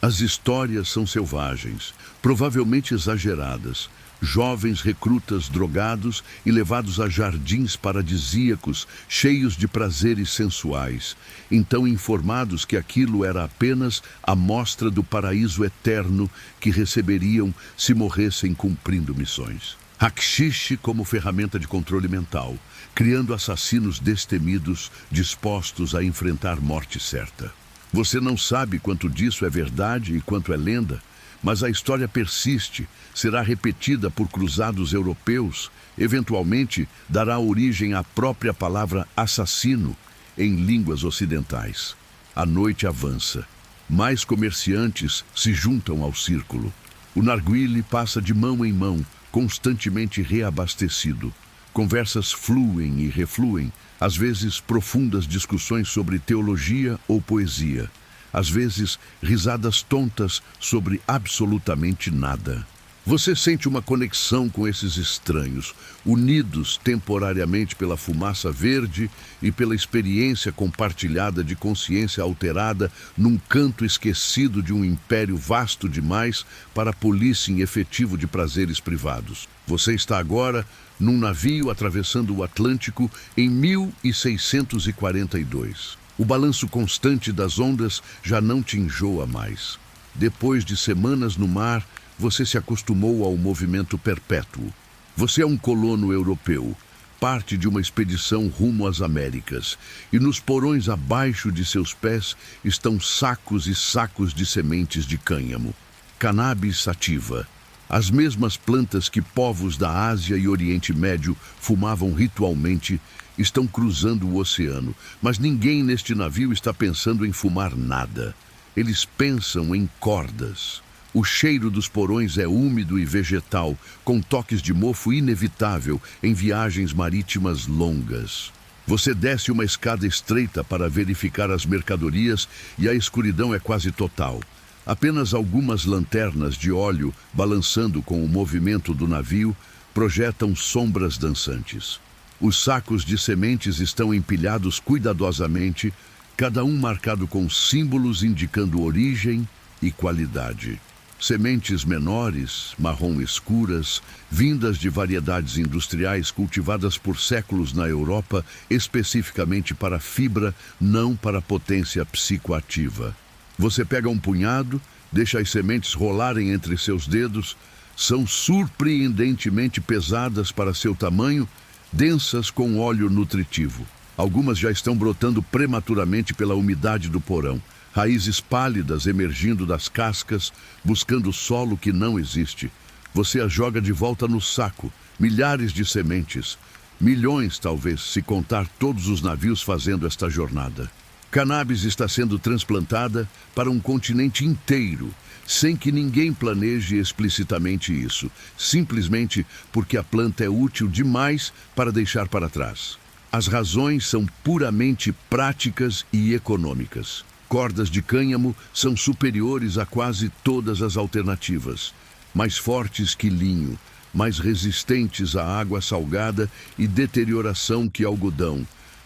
As histórias são selvagens, provavelmente exageradas. Jovens recrutas drogados e levados a jardins paradisíacos, cheios de prazeres sensuais, então informados que aquilo era apenas a mostra do paraíso eterno que receberiam se morressem cumprindo missões. Haxixe como ferramenta de controle mental, criando assassinos destemidos, dispostos a enfrentar morte certa. Você não sabe quanto disso é verdade e quanto é lenda, mas a história persiste, será repetida por cruzados europeus, eventualmente dará origem à própria palavra assassino em línguas ocidentais. A noite avança. Mais comerciantes se juntam ao círculo. O narguile passa de mão em mão, constantemente reabastecido. Conversas fluem e refluem, às vezes profundas discussões sobre teologia ou poesia. Às vezes, risadas tontas sobre absolutamente nada. Você sente uma conexão com esses estranhos, unidos temporariamente pela fumaça verde e pela experiência compartilhada de consciência alterada num canto esquecido de um império vasto demais para policing efetivo de prazeres privados. Você está agora num navio atravessando o Atlântico em 1642. O balanço constante das ondas já não te enjoa mais. Depois de semanas no mar, você se acostumou ao movimento perpétuo. Você é um colono europeu, parte de uma expedição rumo às Américas, e nos porões abaixo de seus pés estão sacos e sacos de sementes de cânhamo. Cannabis sativa, as mesmas plantas que povos da Ásia e Oriente Médio fumavam ritualmente, estão cruzando o oceano, mas ninguém neste navio está pensando em fumar nada. Eles pensam em cordas. O cheiro dos porões é úmido e vegetal, com toques de mofo inevitável em viagens marítimas longas. Você desce uma escada estreita para verificar as mercadorias e a escuridão é quase total. Apenas algumas lanternas de óleo, balançando com o movimento do navio, projetam sombras dançantes. Os sacos de sementes estão empilhados cuidadosamente, cada um marcado com símbolos indicando origem e qualidade. Sementes menores, marrom escuras, vindas de variedades industriais cultivadas por séculos na Europa, especificamente para fibra, não para potência psicoativa. Você pega um punhado, deixa as sementes rolarem entre seus dedos, são surpreendentemente pesadas para seu tamanho, densas com óleo nutritivo. Algumas já estão brotando prematuramente pela umidade do porão. Raízes pálidas emergindo das cascas, buscando solo que não existe. Você as joga de volta no saco, milhares de sementes. Milhões, talvez, se contar todos os navios fazendo esta jornada. Cannabis está sendo transplantada para um continente inteiro, sem que ninguém planeje explicitamente isso, simplesmente porque a planta é útil demais para deixar para trás. As razões são puramente práticas e econômicas. Cordas de cânhamo são superiores a quase todas as alternativas, mais fortes que linho, mais resistentes à água salgada e deterioração que algodão,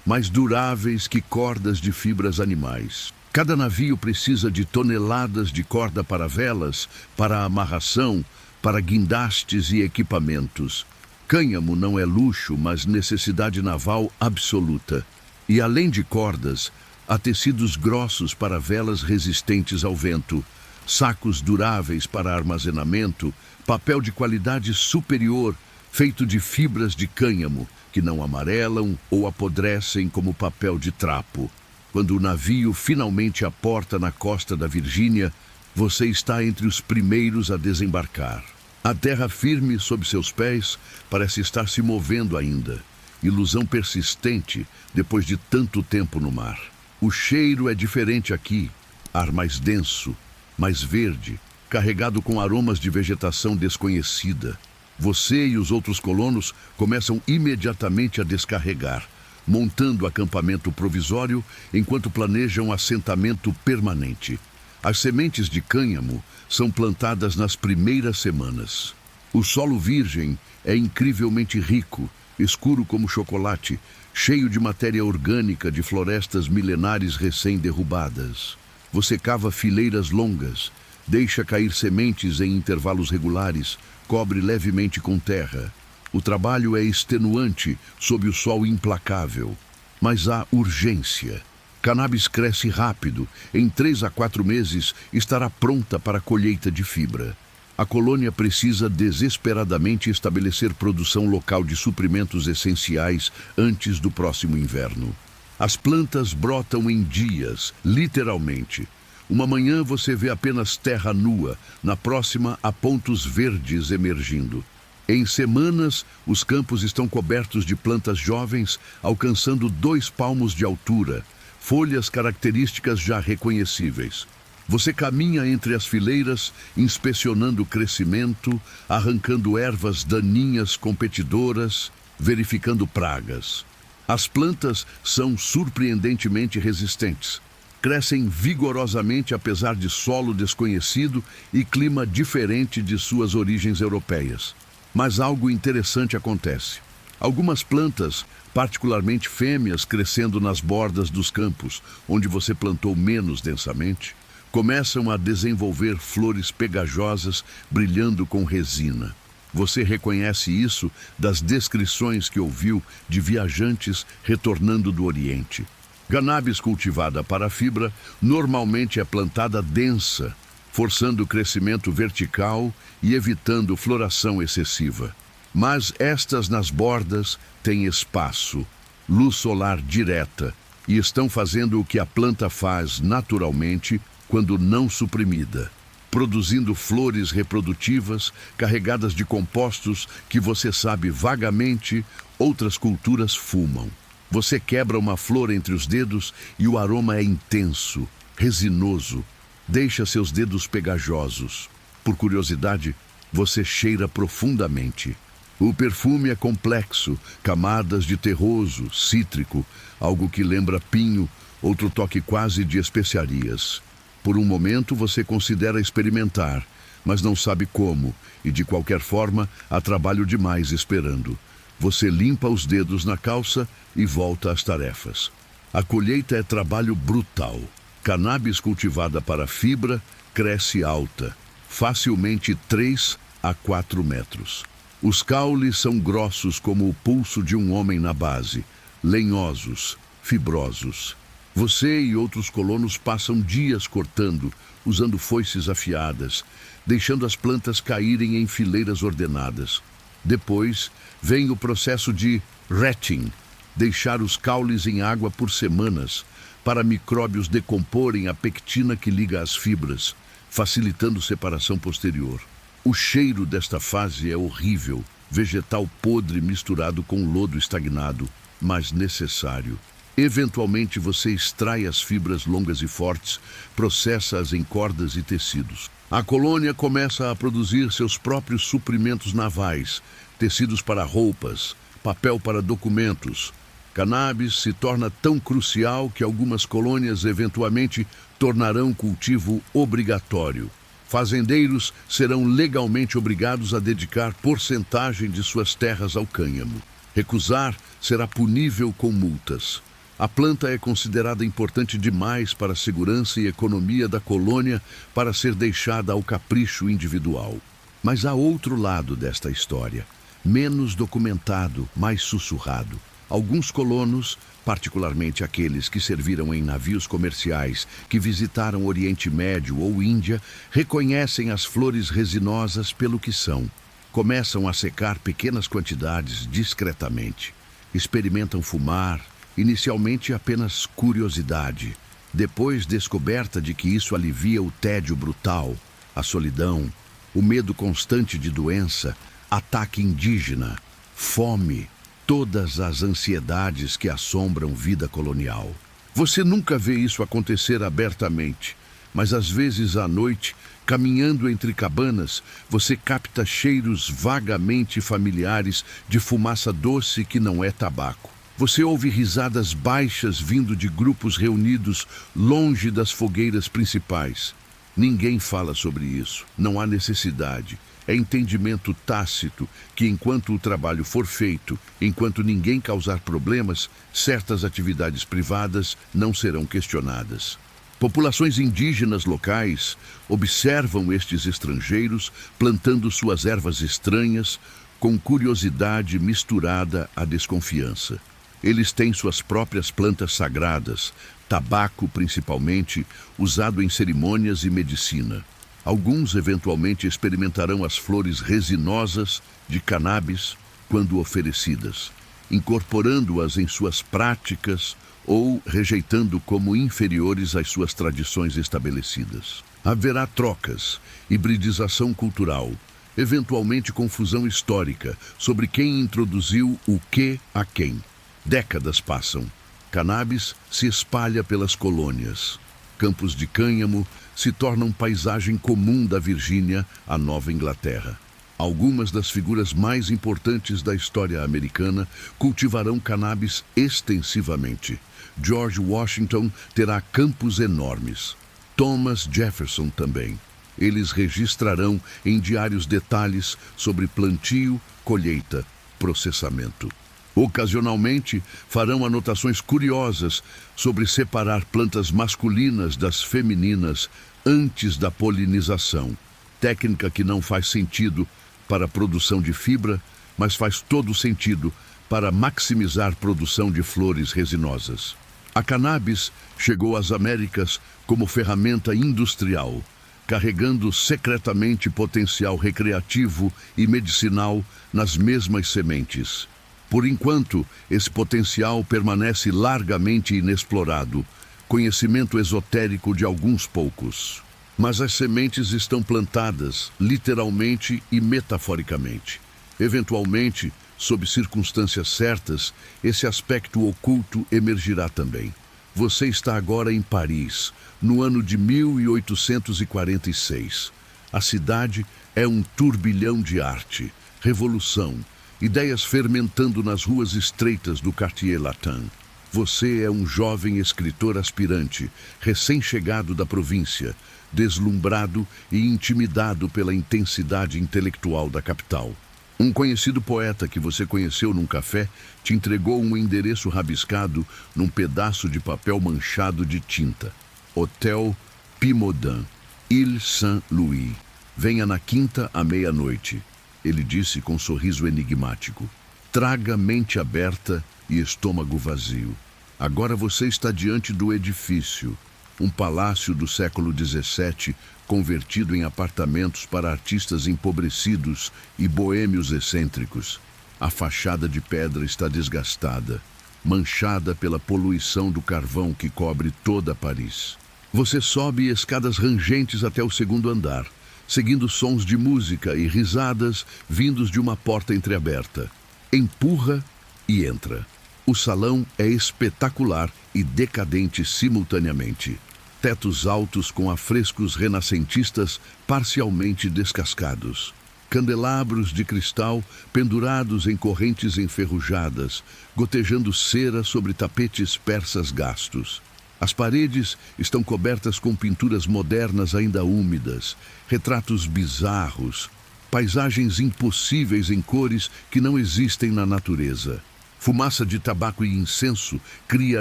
mais duráveis que cordas de fibras animais. Cada navio precisa de toneladas de corda para velas, para amarração, para guindastes e equipamentos. Cânhamo não é luxo, mas necessidade naval absoluta. E além de cordas, há tecidos grossos para velas resistentes ao vento, sacos duráveis para armazenamento, papel de qualidade superior, feito de fibras de cânhamo, que não amarelam ou apodrecem como papel de trapo. Quando o navio finalmente aporta na costa da Virgínia, você está entre os primeiros a desembarcar. A terra firme sob seus pés parece estar se movendo ainda. Ilusão persistente depois de tanto tempo no mar. O cheiro é diferente aqui, ar mais denso, mais verde, carregado com aromas de vegetação desconhecida. Você e os outros colonos começam imediatamente a descarregar, montando acampamento provisório enquanto planejam assentamento permanente. As sementes de cânhamo são plantadas nas primeiras semanas. O solo virgem é incrivelmente rico, escuro como chocolate, cheio de matéria orgânica de florestas milenares recém-derrubadas. Você cava fileiras longas, deixa cair sementes em intervalos regulares, cobre levemente com terra. O trabalho é extenuante sob o sol implacável, mas há urgência. Cannabis cresce rápido, em 3 a 4 meses estará pronta para a colheita de fibra. A colônia precisa desesperadamente estabelecer produção local de suprimentos essenciais antes do próximo inverno. As plantas brotam em dias, literalmente. Uma manhã você vê apenas terra nua, na próxima há pontos verdes emergindo. Em semanas, os campos estão cobertos de plantas jovens, alcançando 2 palmos de altura, folhas características já reconhecíveis. Você caminha entre as fileiras, inspecionando o crescimento, arrancando ervas daninhas competidoras, verificando pragas. As plantas são surpreendentemente resistentes. Crescem vigorosamente apesar de solo desconhecido e clima diferente de suas origens europeias. Mas algo interessante acontece. Algumas plantas, particularmente fêmeas crescendo nas bordas dos campos, onde você plantou menos densamente, começam a desenvolver flores pegajosas brilhando com resina. Você reconhece isso das descrições que ouviu de viajantes retornando do Oriente. Cannabis cultivada para a fibra normalmente é plantada densa, forçando o crescimento vertical e evitando floração excessiva. Mas estas nas bordas têm espaço, luz solar direta e estão fazendo o que a planta faz naturalmente quando não suprimida, produzindo flores reprodutivas carregadas de compostos que você sabe vagamente outras culturas fumam. Você quebra uma flor entre os dedos e o aroma é intenso, resinoso. Deixa seus dedos pegajosos. Por curiosidade, você cheira profundamente. O perfume é complexo, camadas de terroso, cítrico, algo que lembra pinho, outro toque quase de especiarias. Por um momento você considera experimentar, mas não sabe como, e de qualquer forma há trabalho demais esperando. Você limpa os dedos na calça e volta às tarefas. A colheita é trabalho brutal. Cannabis cultivada para fibra cresce alta, facilmente 3 a 4 metros. Os caules são grossos como o pulso de um homem na base, lenhosos, fibrosos. Você e outros colonos passam dias cortando, usando foices afiadas, deixando as plantas caírem em fileiras ordenadas. Depois, vem o processo de retching, deixar os caules em água por semanas, para micróbios decomporem a pectina que liga as fibras, facilitando separação posterior. O cheiro desta fase é horrível, vegetal podre misturado com lodo estagnado, mas necessário. Eventualmente você extrai as fibras longas e fortes, processa-as em cordas e tecidos. A colônia começa a produzir seus próprios suprimentos navais, tecidos para roupas, papel para documentos. Cannabis se torna tão crucial que algumas colônias eventualmente tornarão cultivo obrigatório. Fazendeiros serão legalmente obrigados a dedicar porcentagem de suas terras ao cânhamo. Recusar será punível com multas. A planta é considerada importante demais para a segurança e economia da colônia para ser deixada ao capricho individual. Mas há outro lado desta história, menos documentado, mais sussurrado. Alguns colonos, particularmente aqueles que serviram em navios comerciais que visitaram Oriente Médio ou Índia, reconhecem as flores resinosas pelo que são. Começam a secar pequenas quantidades discretamente. Experimentam fumar, inicialmente apenas curiosidade. Depois descoberta de que isso alivia o tédio brutal, a solidão, o medo constante de doença, ataque indígena, fome, todas as ansiedades que assombram vida colonial. Você nunca vê isso acontecer abertamente, mas às vezes à noite, caminhando entre cabanas, você capta cheiros vagamente familiares de fumaça doce que não é tabaco. Você ouve risadas baixas vindo de grupos reunidos longe das fogueiras principais. Ninguém fala sobre isso, não há necessidade. É entendimento tácito que, enquanto o trabalho for feito, enquanto ninguém causar problemas, certas atividades privadas não serão questionadas. Populações indígenas locais observam estes estrangeiros plantando suas ervas estranhas com curiosidade misturada à desconfiança. Eles têm suas próprias plantas sagradas, tabaco principalmente, usado em cerimônias e medicina. Alguns eventualmente experimentarão as flores resinosas de cannabis quando oferecidas, incorporando-as em suas práticas ou rejeitando como inferiores às suas tradições estabelecidas. Haverá trocas, hibridização cultural, eventualmente confusão histórica sobre quem introduziu o que a quem. Décadas passam. Cannabis se espalha pelas colônias. Campos de cânhamo se tornam paisagem comum da Virgínia à Nova Inglaterra. Algumas das figuras mais importantes da história americana cultivarão cannabis extensivamente. George Washington terá campos enormes. Thomas Jefferson também. Eles registrarão em diários detalhes sobre plantio, colheita, processamento. Ocasionalmente, farão anotações curiosas sobre separar plantas masculinas das femininas antes da polinização, técnica que não faz sentido para a produção de fibra, mas faz todo sentido para maximizar a produção de flores resinosas. A cannabis chegou às Américas como ferramenta industrial, carregando secretamente potencial recreativo e medicinal nas mesmas sementes. Por enquanto, esse potencial permanece largamente inexplorado, conhecimento esotérico de alguns poucos. Mas as sementes estão plantadas, literalmente e metaforicamente. Eventualmente, sob circunstâncias certas, esse aspecto oculto emergirá também. Você está agora em Paris, no ano de 1846. A cidade é um turbilhão de arte, revolução, ideias fermentando nas ruas estreitas do Quartier Latin. Você é um jovem escritor aspirante, recém-chegado da província, deslumbrado e intimidado pela intensidade intelectual da capital. Um conhecido poeta que você conheceu num café te entregou um endereço rabiscado num pedaço de papel manchado de tinta. Hotel Pimodan, Ile Saint-Louis. Venha na quinta à meia-noite. Ele disse com um sorriso enigmático. Traga mente aberta e estômago vazio. Agora você está diante do edifício, um palácio do século XVII convertido em apartamentos para artistas empobrecidos e boêmios excêntricos. A fachada de pedra está desgastada, manchada pela poluição do carvão que cobre toda Paris. Você sobe escadas rangentes até o segundo andar, seguindo sons de música e risadas vindos de uma porta entreaberta. Empurra e entra. O salão é espetacular e decadente simultaneamente. Tetos altos com afrescos renascentistas parcialmente descascados. Candelabros de cristal pendurados em correntes enferrujadas, gotejando cera sobre tapetes persas gastos. As paredes estão cobertas com pinturas modernas ainda úmidas, retratos bizarros, paisagens impossíveis em cores que não existem na natureza. Fumaça de tabaco e incenso cria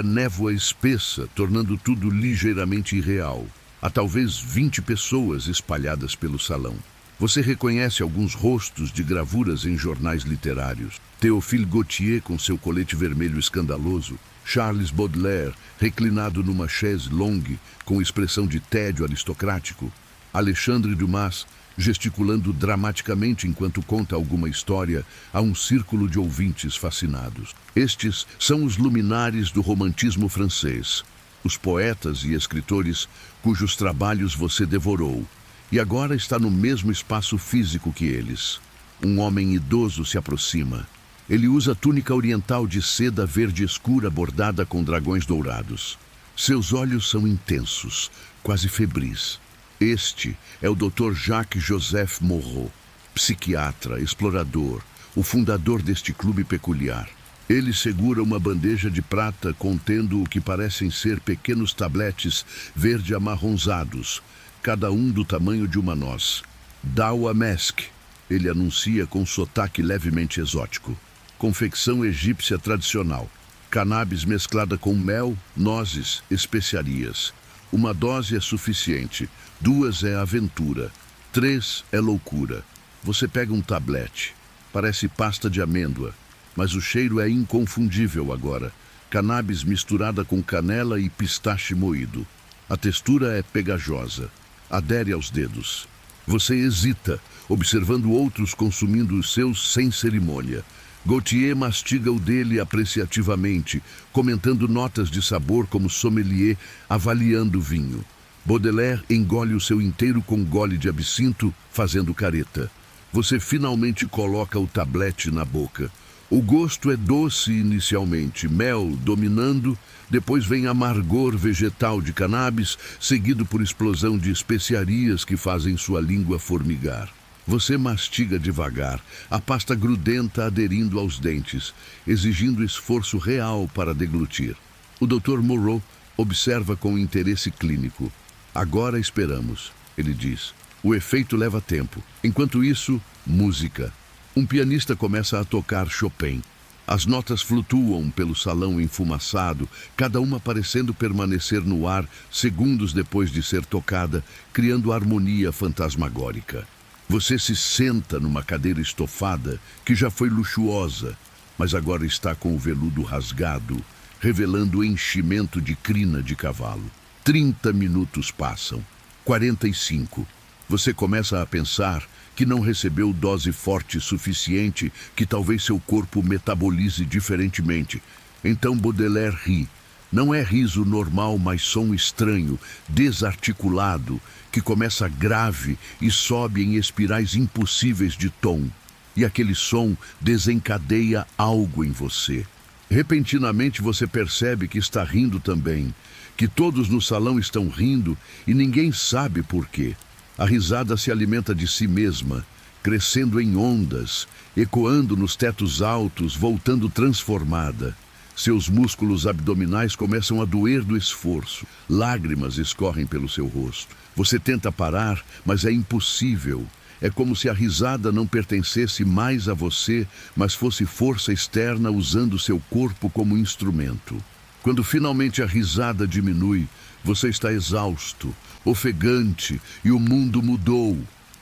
névoa espessa, tornando tudo ligeiramente irreal. Há talvez 20 pessoas espalhadas pelo salão. Você reconhece alguns rostos de gravuras em jornais literários. Théophile Gautier com seu colete vermelho escandaloso. Charles Baudelaire, reclinado numa chaise longue, com expressão de tédio aristocrático. Alexandre Dumas, gesticulando dramaticamente enquanto conta alguma história a um círculo de ouvintes fascinados. Estes são os luminares do romantismo francês, os poetas e escritores cujos trabalhos você devorou, e agora está no mesmo espaço físico que eles. Um homem idoso se aproxima. Ele usa túnica oriental de seda verde escura bordada com dragões dourados. Seus olhos são intensos, quase febris. Este é o Dr. Jacques-Joseph Moreau, psiquiatra, explorador, o fundador deste clube peculiar. Ele segura uma bandeja de prata contendo o que parecem ser pequenos tabletes verde-amarronzados, cada um do tamanho de uma noz. Dawa Mesk, ele anuncia com sotaque levemente exótico. Confecção egípcia tradicional. Cannabis mesclada com mel, nozes, especiarias. Uma dose é suficiente, 2 é aventura, 3 é loucura. Você pega um tablete, parece pasta de amêndoa, mas o cheiro é inconfundível agora. Cannabis misturada com canela e pistache moído. A textura é pegajosa, adere aos dedos. Você hesita, observando outros consumindo os seus sem cerimônia. Gautier mastiga o dele apreciativamente, comentando notas de sabor como sommelier, avaliando o vinho. Baudelaire engole o seu inteiro com gole de absinto, fazendo careta. Você finalmente coloca o tablete na boca. O gosto é doce inicialmente, mel dominando, depois vem amargor vegetal de cannabis, seguido por explosão de especiarias que fazem sua língua formigar. Você mastiga devagar, a pasta grudenta aderindo aos dentes, exigindo esforço real para deglutir. O Dr. Moreau observa com interesse clínico. Agora esperamos, ele diz. O efeito leva tempo. Enquanto isso, música. Um pianista começa a tocar Chopin. As notas flutuam pelo salão enfumaçado, cada uma parecendo permanecer no ar segundos depois de ser tocada, criando harmonia fantasmagórica. Você se senta numa cadeira estofada que já foi luxuosa, mas agora está com o veludo rasgado, revelando enchimento de crina de cavalo. 30 minutos passam. 45. Você começa a pensar que não recebeu dose forte suficiente, que talvez seu corpo metabolize diferentemente. Então Baudelaire ri. Não é riso normal, mas som estranho, desarticulado, que começa grave e sobe em espirais impossíveis de tom. E aquele som desencadeia algo em você. Repentinamente você percebe que está rindo também, que todos no salão estão rindo e ninguém sabe por quê. A risada se alimenta de si mesma, crescendo em ondas, ecoando nos tetos altos, voltando transformada. Seus músculos abdominais começam a doer do esforço. Lágrimas escorrem pelo seu rosto. Você tenta parar, mas é impossível. É como se a risada não pertencesse mais a você, mas fosse força externa usando seu corpo como instrumento. Quando finalmente a risada diminui, você está exausto, ofegante, e o mundo mudou.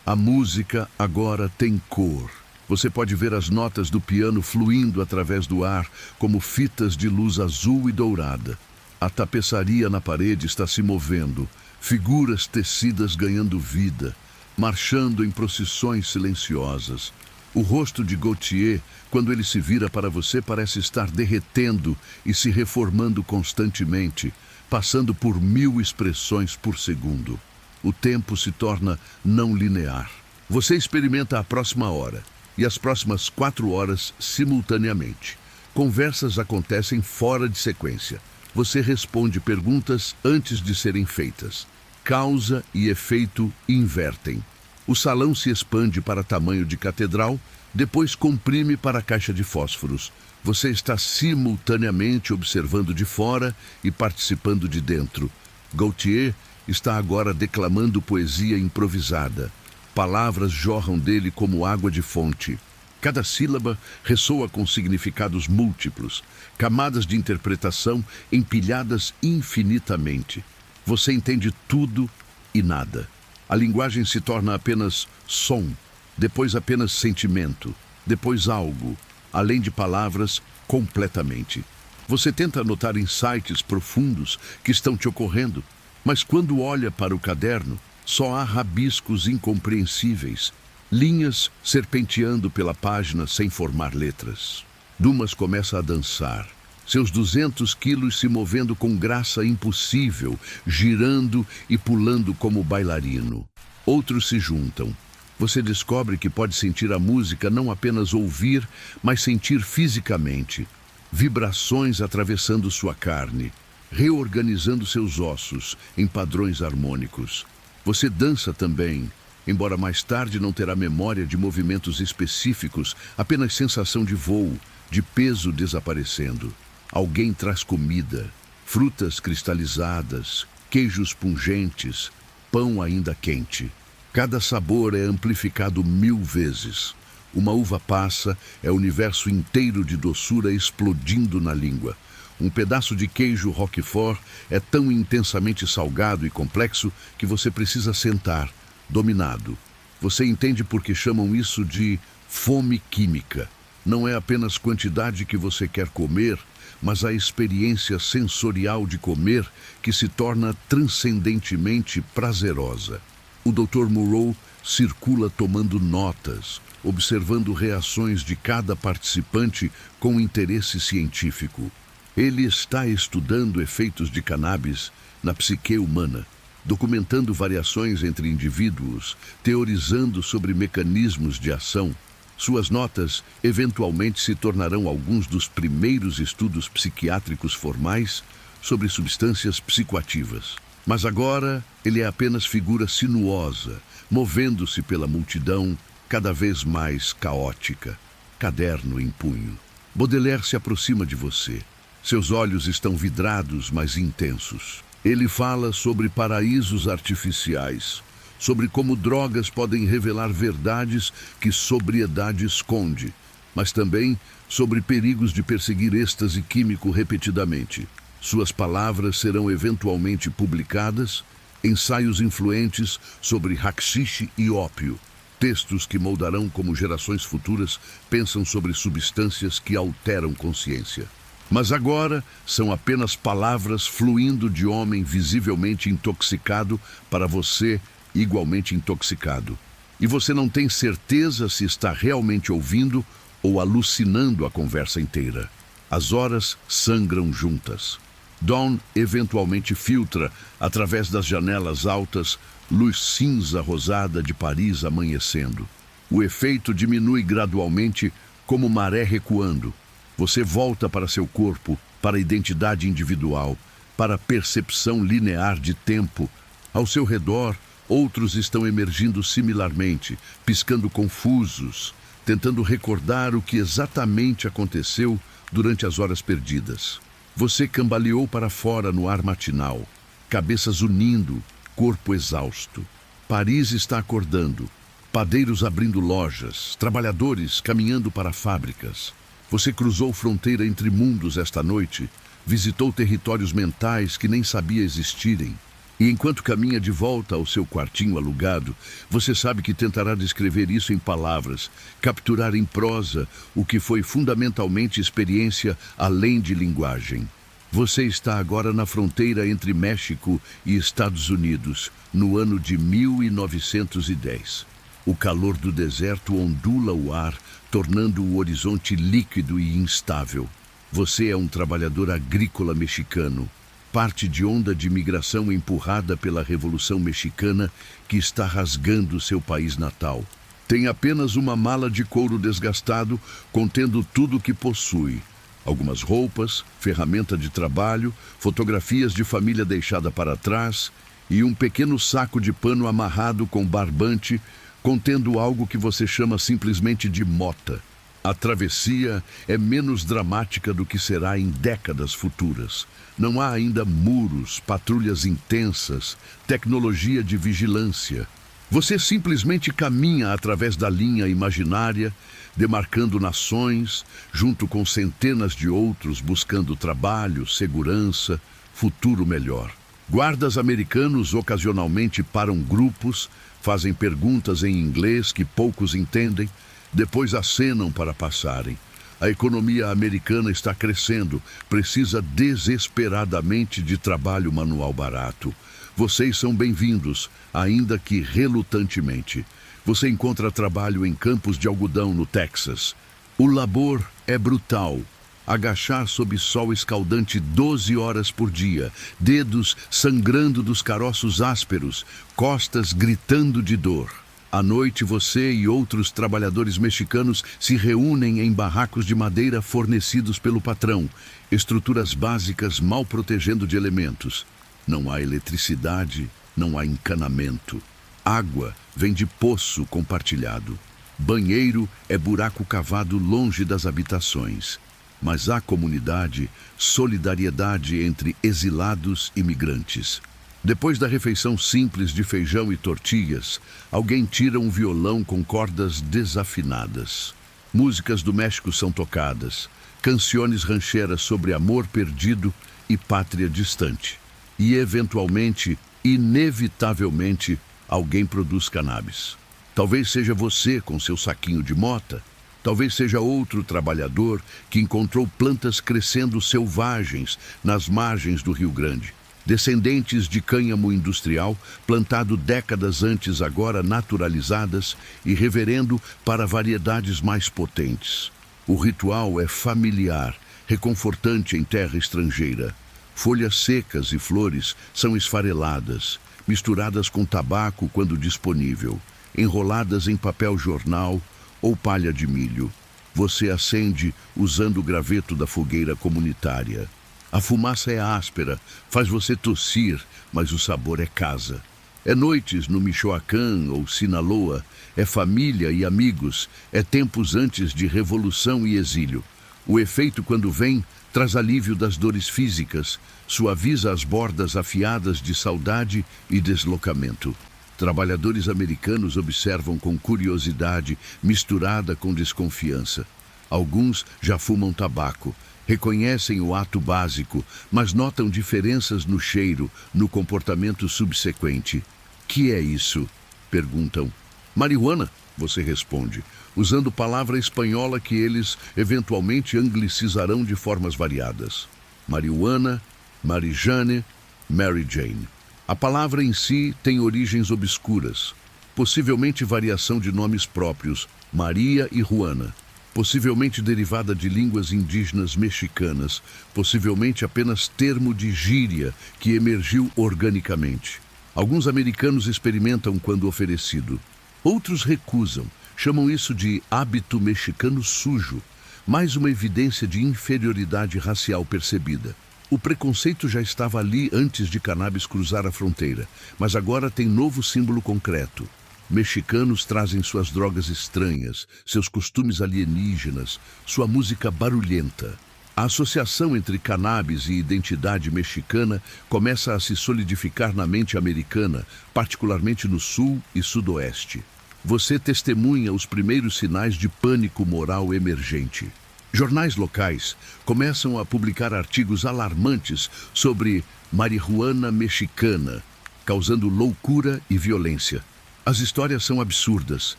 A música agora tem cor. Você pode ver as notas do piano fluindo através do ar, como fitas de luz azul e dourada. A tapeçaria na parede está se movendo, figuras tecidas ganhando vida, marchando em procissões silenciosas. O rosto de Gautier, quando ele se vira para você, parece estar derretendo e se reformando constantemente, passando por 1000 expressões por segundo. O tempo se torna não linear. Você experimenta a próxima hora e as próximas 4 horas simultaneamente. Conversas acontecem fora de sequência. Você responde perguntas antes de serem feitas. Causa e efeito invertem. O salão se expande para tamanho de catedral, depois comprime para a caixa de fósforos. Você está simultaneamente observando de fora e participando de dentro. Gautier está agora declamando poesia improvisada. Palavras jorram dele como água de fonte. Cada sílaba ressoa com significados múltiplos, camadas de interpretação empilhadas infinitamente. Você entende tudo e nada. A linguagem se torna apenas som, depois apenas sentimento, depois algo, além de palavras, completamente. Você tenta anotar insights profundos que estão te ocorrendo, mas quando olha para o caderno, só há rabiscos incompreensíveis, linhas serpenteando pela página sem formar letras. Dumas começa a dançar, seus 200 quilos se movendo com graça impossível, girando e pulando como bailarino. Outros se juntam. Você descobre que pode sentir a música não apenas ouvir, mas sentir fisicamente. Vibrações atravessando sua carne. reorganizando seus ossos em padrões harmônicos. Você dança também, embora mais tarde não terá memória de movimentos específicos, apenas sensação de voo, de peso desaparecendo. Alguém traz comida, frutas cristalizadas, queijos pungentes, pão ainda quente. Cada sabor é amplificado 1000 vezes. Uma uva passa, é o universo inteiro de doçura explodindo na língua. Um pedaço de queijo Roquefort é tão intensamente salgado e complexo que você precisa sentar, dominado. Você entende por que chamam isso de fome química. Não é apenas quantidade que você quer comer, mas a experiência sensorial de comer que se torna transcendentemente prazerosa. O Dr. Moreau circula tomando notas, observando reações de cada participante com interesse científico. Ele está estudando efeitos de cannabis na psique humana, documentando variações entre indivíduos, teorizando sobre mecanismos de ação. Suas notas eventualmente se tornarão alguns dos primeiros estudos psiquiátricos formais sobre substâncias psicoativas. Mas agora ele é apenas figura sinuosa, movendo-se pela multidão cada vez mais caótica, caderno em punho. Baudelaire se aproxima de você. Seus olhos estão vidrados, mas intensos. Ele fala sobre paraísos artificiais, sobre como drogas podem revelar verdades que sobriedade esconde, mas também sobre perigos de perseguir êxtase químico repetidamente. Suas palavras serão eventualmente publicadas, ensaios influentes sobre haxixe e ópio, textos que moldarão como gerações futuras pensam sobre substâncias que alteram consciência. Mas agora são apenas palavras fluindo de homem visivelmente intoxicado para você igualmente intoxicado. E você não tem certeza se está realmente ouvindo ou alucinando a conversa inteira. As horas sangram juntas. Dawn eventualmente filtra, através das janelas altas, luz cinza rosada de Paris amanhecendo. O efeito diminui gradualmente, como maré recuando. Você volta para seu corpo, para a identidade individual, para a percepção linear de tempo. Ao seu redor, outros estão emergindo similarmente, piscando confusos, tentando recordar o que exatamente aconteceu durante as horas perdidas. Você cambaleou para fora no ar matinal, cabeças unindo, corpo exausto. Paris está acordando, padeiros abrindo lojas, trabalhadores caminhando para fábricas. Você cruzou fronteira entre mundos esta noite, visitou territórios mentais que nem sabia existirem. E enquanto caminha de volta ao seu quartinho alugado, você sabe que tentará descrever isso em palavras, capturar em prosa o que foi fundamentalmente experiência além de linguagem. Você está agora na fronteira entre México e Estados Unidos, no ano de 1910. O calor do deserto ondula o ar, tornando o horizonte líquido e instável. Você é um trabalhador agrícola mexicano, parte de onda de migração empurrada pela Revolução Mexicana que está rasgando seu país natal. Tem apenas uma mala de couro desgastado contendo tudo o que possui. Algumas roupas, ferramenta de trabalho, fotografias de família deixada para trás e um pequeno saco de pano amarrado com barbante contendo algo que você chama simplesmente de mota. A travessia é menos dramática do que será em décadas futuras. Não há ainda muros, patrulhas intensas, tecnologia de vigilância. Você simplesmente caminha através da linha imaginária, demarcando nações, junto com centenas de outros buscando trabalho, segurança, futuro melhor. Guardas americanos ocasionalmente param grupos, fazem perguntas em inglês que poucos entendem, depois acenam para passarem. A economia americana está crescendo, precisa desesperadamente de trabalho manual barato. Vocês são bem-vindos, ainda que relutantemente. Você encontra trabalho em campos de algodão no Texas. O labor é brutal. Agachar sob sol escaldante 12 horas por dia, dedos sangrando dos caroços ásperos, costas gritando de dor. À noite, você e outros trabalhadores mexicanos se reúnem em barracos de madeira fornecidos pelo patrão, estruturas básicas mal protegendo de elementos. Não há eletricidade, não há encanamento. Água vem de poço compartilhado. Banheiro é buraco cavado longe das habitações. Mas há comunidade, solidariedade entre exilados e migrantes. Depois da refeição simples de feijão e tortilhas, alguém tira um violão com cordas desafinadas. Músicas do México são tocadas, canções rancheras sobre amor perdido e pátria distante. E, eventualmente, inevitavelmente, alguém produz cannabis. Talvez seja você com seu saquinho de mota. Talvez seja outro trabalhador que encontrou plantas crescendo selvagens nas margens do Rio Grande. Descendentes de cânhamo industrial, plantado décadas antes, agora naturalizadas e reverendo para variedades mais potentes. O ritual é familiar, reconfortante em terra estrangeira. Folhas secas e flores são esfareladas, misturadas com tabaco quando disponível, enroladas em papel jornal ou palha de milho. Você acende usando o graveto da fogueira comunitária. A fumaça é áspera, faz você tossir, mas o sabor é casa. É noites no Michoacán ou Sinaloa, é família e amigos, é tempos antes de revolução e exílio. O efeito, quando vem, traz alívio das dores físicas, suaviza as bordas afiadas de saudade e deslocamento. Trabalhadores americanos observam com curiosidade, misturada com desconfiança. Alguns já fumam tabaco, reconhecem o ato básico, mas notam diferenças no cheiro, no comportamento subsequente. Que é isso? Perguntam. Marihuana, você responde, usando palavra espanhola que eles eventualmente anglicizarão de formas variadas. Marihuana, Marijane, Mary Jane. A palavra em si tem origens obscuras, possivelmente variação de nomes próprios, Maria e Juana, possivelmente derivada de línguas indígenas mexicanas, possivelmente apenas termo de gíria que emergiu organicamente. Alguns americanos experimentam quando oferecido. Outros recusam, chamam isso de hábito mexicano sujo, mais uma evidência de inferioridade racial percebida. O preconceito já estava ali antes de cannabis cruzar a fronteira, mas agora tem novo símbolo concreto. Mexicanos trazem suas drogas estranhas, seus costumes alienígenas, sua música barulhenta. A associação entre cannabis e identidade mexicana começa a se solidificar na mente americana, particularmente no sul e sudoeste. Você testemunha os primeiros sinais de pânico moral emergente. Jornais locais começam a publicar artigos alarmantes sobre marihuana mexicana, causando loucura e violência. As histórias são absurdas,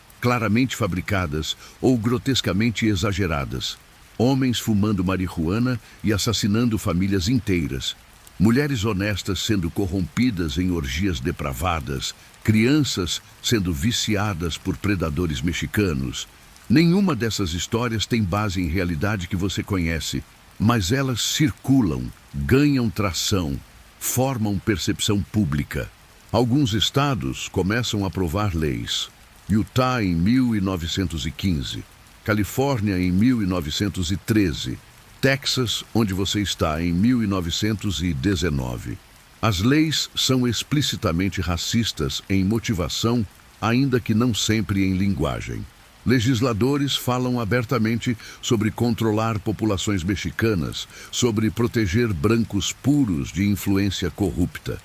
claramente fabricadas ou grotescamente exageradas. Homens fumando marihuana e assassinando famílias inteiras. Mulheres honestas sendo corrompidas em orgias depravadas. Crianças sendo viciadas por predadores mexicanos. Nenhuma dessas histórias tem base em realidade que você conhece, mas elas circulam, ganham tração, formam percepção pública. Alguns estados começam a aprovar leis. Utah em 1915, Califórnia em 1913, Texas, onde você está, em 1919. As leis são explicitamente racistas em motivação, ainda que não sempre em linguagem. Legisladores falam abertamente sobre controlar populações mexicanas, sobre proteger brancos puros de influência corrupta.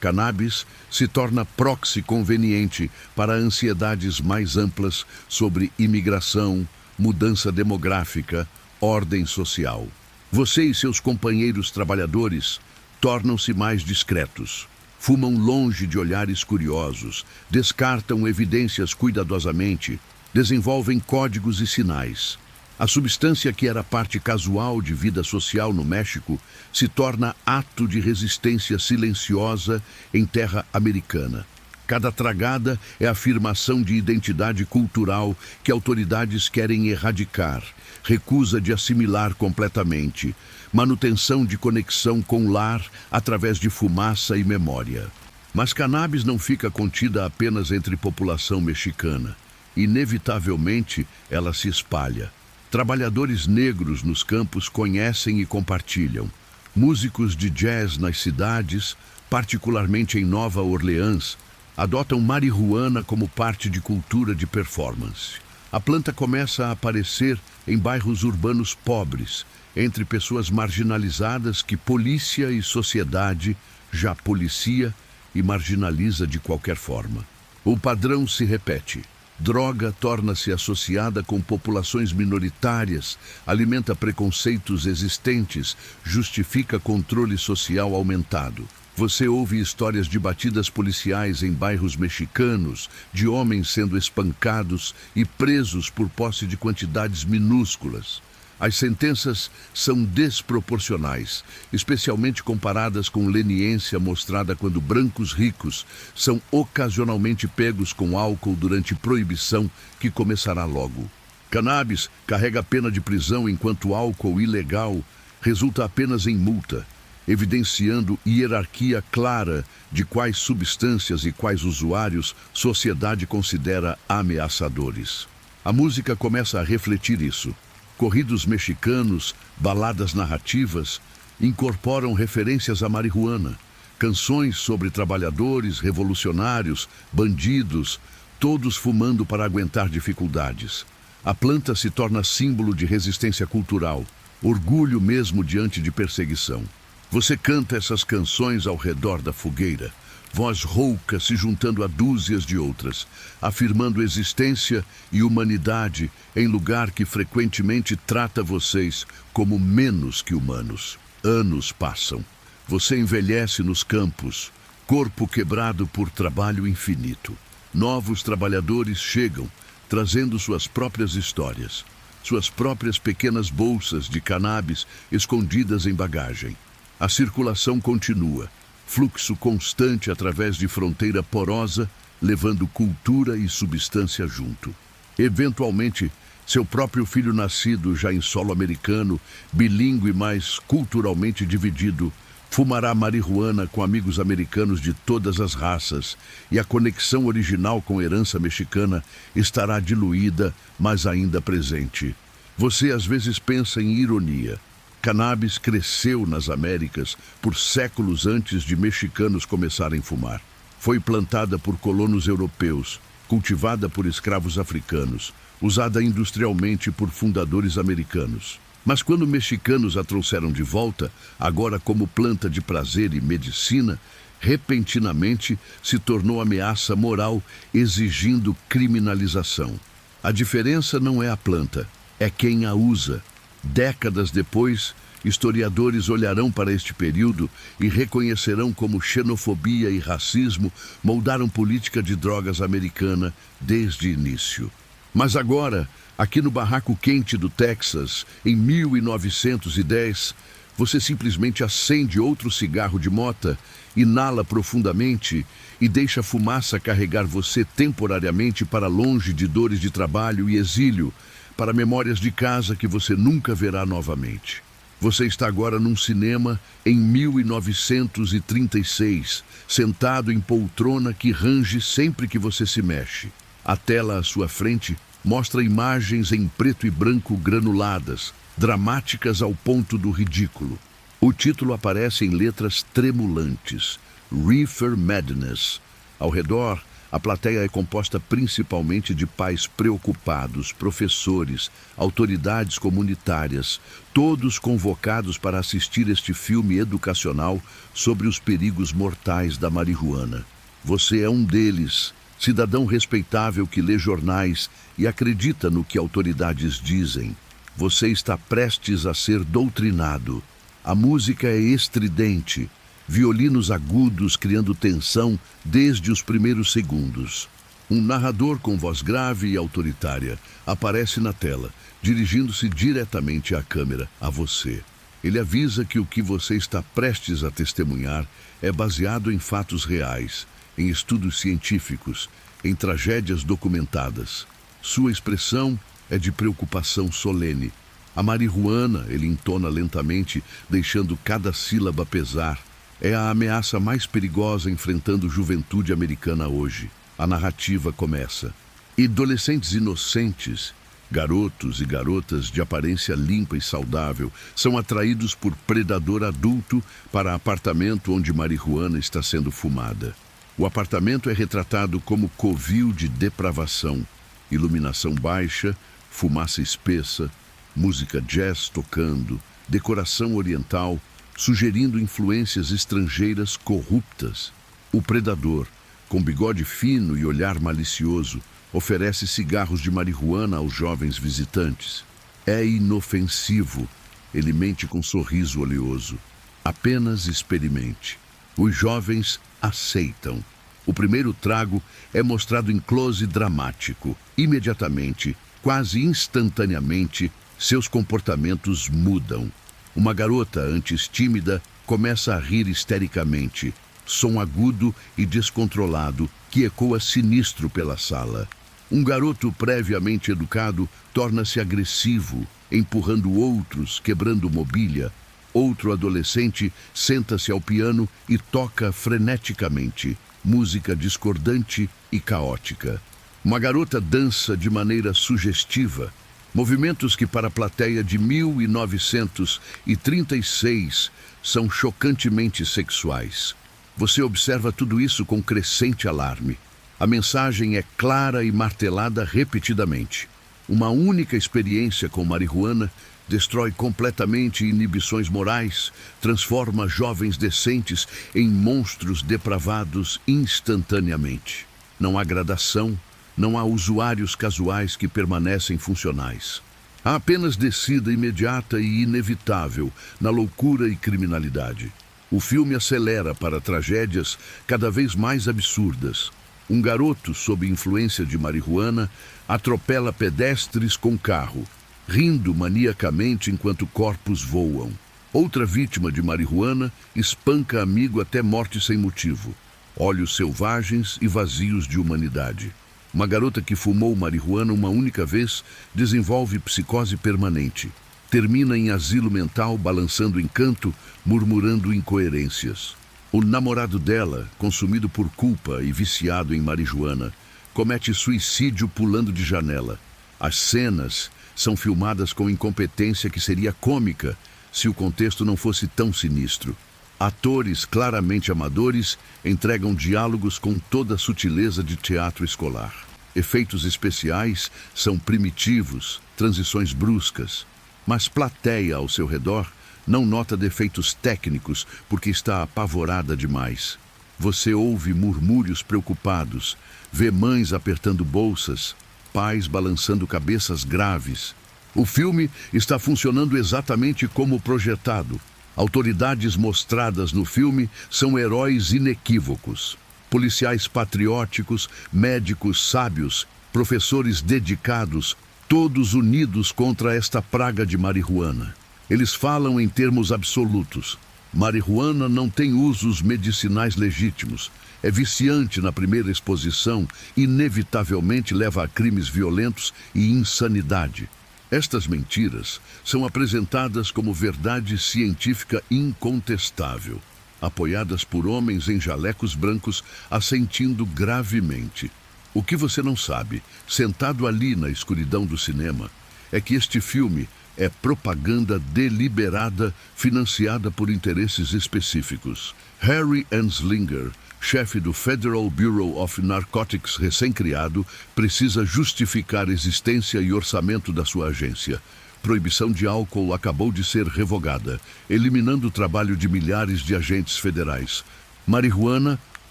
Cannabis se torna proxy conveniente para ansiedades mais amplas sobre imigração, mudança demográfica, ordem social. Você e seus companheiros trabalhadores tornam-se mais discretos. Fumam longe de olhares curiosos, descartam evidências cuidadosamente, desenvolvem códigos e sinais. A substância que era parte casual de vida social no México se torna ato de resistência silenciosa em terra americana. Cada tragada é afirmação de identidade cultural que autoridades querem erradicar, recusa de assimilar completamente, manutenção de conexão com o lar através de fumaça e memória. Mas cannabis não fica contida apenas entre população mexicana. Inevitavelmente, ela se espalha. Trabalhadores negros nos campos conhecem e compartilham. Músicos de jazz nas cidades, particularmente em Nova Orleans, adotam marihuana como parte de cultura de performance. A planta começa a aparecer em bairros urbanos pobres, entre pessoas marginalizadas que polícia e sociedade já policia e marginaliza de qualquer forma. O padrão se repete. Droga torna-se associada com populações minoritárias, alimenta preconceitos existentes, justifica controle social aumentado. Você ouve histórias de batidas policiais em bairros mexicanos, de homens sendo espancados e presos por posse de quantidades minúsculas. As sentenças são desproporcionais, especialmente comparadas com leniência mostrada quando brancos ricos são ocasionalmente pegos com álcool durante proibição que começará logo. Cannabis carrega pena de prisão enquanto álcool ilegal resulta apenas em multa, evidenciando hierarquia clara de quais substâncias e quais usuários sociedade considera ameaçadores. A música começa a refletir isso. Corridos mexicanos, baladas narrativas, incorporam referências à marihuana, canções sobre trabalhadores, revolucionários, bandidos, todos fumando para aguentar dificuldades. A planta se torna símbolo de resistência cultural, orgulho mesmo diante de perseguição. Você canta essas canções ao redor da fogueira, voz rouca se juntando a dúzias de outras, afirmando existência e humanidade em lugar que frequentemente trata vocês como menos que humanos. Anos passam. Você envelhece nos campos, corpo quebrado por trabalho infinito. Novos trabalhadores chegam, trazendo suas próprias histórias, suas próprias pequenas bolsas de cannabis escondidas em bagagem. A circulação continua. Fluxo constante através de fronteira porosa, levando cultura e substância junto. Eventualmente, seu próprio filho nascido já em solo americano, bilíngue mas culturalmente dividido, fumará marihuana com amigos americanos de todas as raças e a conexão original com a herança mexicana estará diluída, mas ainda presente. Você às vezes pensa em ironia. Cannabis cresceu nas Américas por séculos antes de mexicanos começarem a fumar. Foi plantada por colonos europeus, cultivada por escravos africanos, usada industrialmente por fundadores americanos. Mas quando mexicanos a trouxeram de volta, agora como planta de prazer e medicina, repentinamente se tornou ameaça moral, exigindo criminalização. A diferença não é a planta, é quem a usa. Décadas depois, historiadores olharão para este período e reconhecerão como xenofobia e racismo moldaram política de drogas americana desde o início. Mas agora, aqui no barraco quente do Texas, em 1910, você simplesmente acende outro cigarro de mota, inala profundamente e deixa a fumaça carregar você temporariamente para longe de dores de trabalho e exílio, para memórias de casa que você nunca verá novamente. Você está agora num cinema em 1936, sentado em poltrona que range sempre que você se mexe. A tela à sua frente mostra imagens em preto e branco granuladas, dramáticas ao ponto do ridículo. O título aparece em letras tremulantes: Reefer Madness. Ao redor, a plateia é composta principalmente de pais preocupados, professores, autoridades comunitárias, todos convocados para assistir este filme educacional sobre os perigos mortais da marihuana. Você é um deles, cidadão respeitável que lê jornais e acredita no que autoridades dizem. Você está prestes a ser doutrinado. A música é estridente, violinos agudos criando tensão desde os primeiros segundos. Um narrador com voz grave e autoritária aparece na tela, dirigindo-se diretamente à câmera, a você. Ele avisa que o que você está prestes a testemunhar é baseado em fatos reais, em estudos científicos, em tragédias documentadas. Sua expressão é de preocupação solene. A marihuana, ele entona lentamente, deixando cada sílaba pesar, é a ameaça mais perigosa enfrentando juventude americana hoje. A narrativa começa. E adolescentes inocentes, garotos e garotas de aparência limpa e saudável, são atraídos por predador adulto para apartamento onde marihuana está sendo fumada. O apartamento é retratado como covil de depravação, iluminação baixa, fumaça espessa, música jazz tocando, decoração oriental, sugerindo influências estrangeiras corruptas. O predador, com bigode fino e olhar malicioso, oferece cigarros de marihuana aos jovens visitantes. É inofensivo. Ele mente com sorriso oleoso. Apenas experimente. Os jovens aceitam. O primeiro trago é mostrado em close dramático. Imediatamente, quase instantaneamente, seus comportamentos mudam. Uma garota, antes tímida, começa a rir histericamente. Som agudo e descontrolado que ecoa sinistro pela sala. Um garoto previamente educado torna-se agressivo, empurrando outros, quebrando mobília. Outro adolescente senta-se ao piano e toca freneticamente, música discordante e caótica. Uma garota dança de maneira sugestiva, movimentos que para a plateia de 1936 são chocantemente sexuais. Você observa tudo isso com crescente alarme. A mensagem é clara e martelada repetidamente. Uma única experiência com marihuana destrói completamente inibições morais, transforma jovens decentes em monstros depravados instantaneamente. Não há gradação, não há usuários casuais que permanecem funcionais. Há apenas descida imediata e inevitável na loucura e criminalidade. O filme acelera para tragédias cada vez mais absurdas. Um garoto sob influência de marihuana atropela pedestres com carro, rindo maniacamente enquanto corpos voam. Outra vítima de marihuana espanca amigo até morte sem motivo. Olhos selvagens e vazios de humanidade. Uma garota que fumou marihuana uma única vez desenvolve psicose permanente. Termina em asilo mental, balançando em canto, murmurando incoerências. O namorado dela, consumido por culpa e viciado em marihuana, comete suicídio pulando de janela. As cenas são filmadas com incompetência que seria cômica se o contexto não fosse tão sinistro. Atores claramente amadores entregam diálogos com toda a sutileza de teatro escolar. Efeitos especiais são primitivos, transições bruscas. Mas plateia ao seu redor não nota defeitos técnicos porque está apavorada demais. Você ouve murmúrios preocupados, vê mães apertando bolsas, pais balançando cabeças graves. O filme está funcionando exatamente como projetado. Autoridades mostradas no filme são heróis inequívocos. Policiais patrióticos, médicos sábios, professores dedicados, todos unidos contra esta praga de marihuana. Eles falam em termos absolutos. Marihuana não tem usos medicinais legítimos. É viciante na primeira exposição, inevitavelmente leva a crimes violentos e insanidade. Estas mentiras são apresentadas como verdade científica incontestável, apoiadas por homens em jalecos brancos assentindo gravemente. O que você não sabe, sentado ali na escuridão do cinema, é que este filme é propaganda deliberada financiada por interesses específicos. Harry Anslinger, chefe do Federal Bureau of Narcotics recém-criado, precisa justificar existência e orçamento da sua agência. Proibição de álcool acabou de ser revogada, eliminando o trabalho de milhares de agentes federais. Marihuana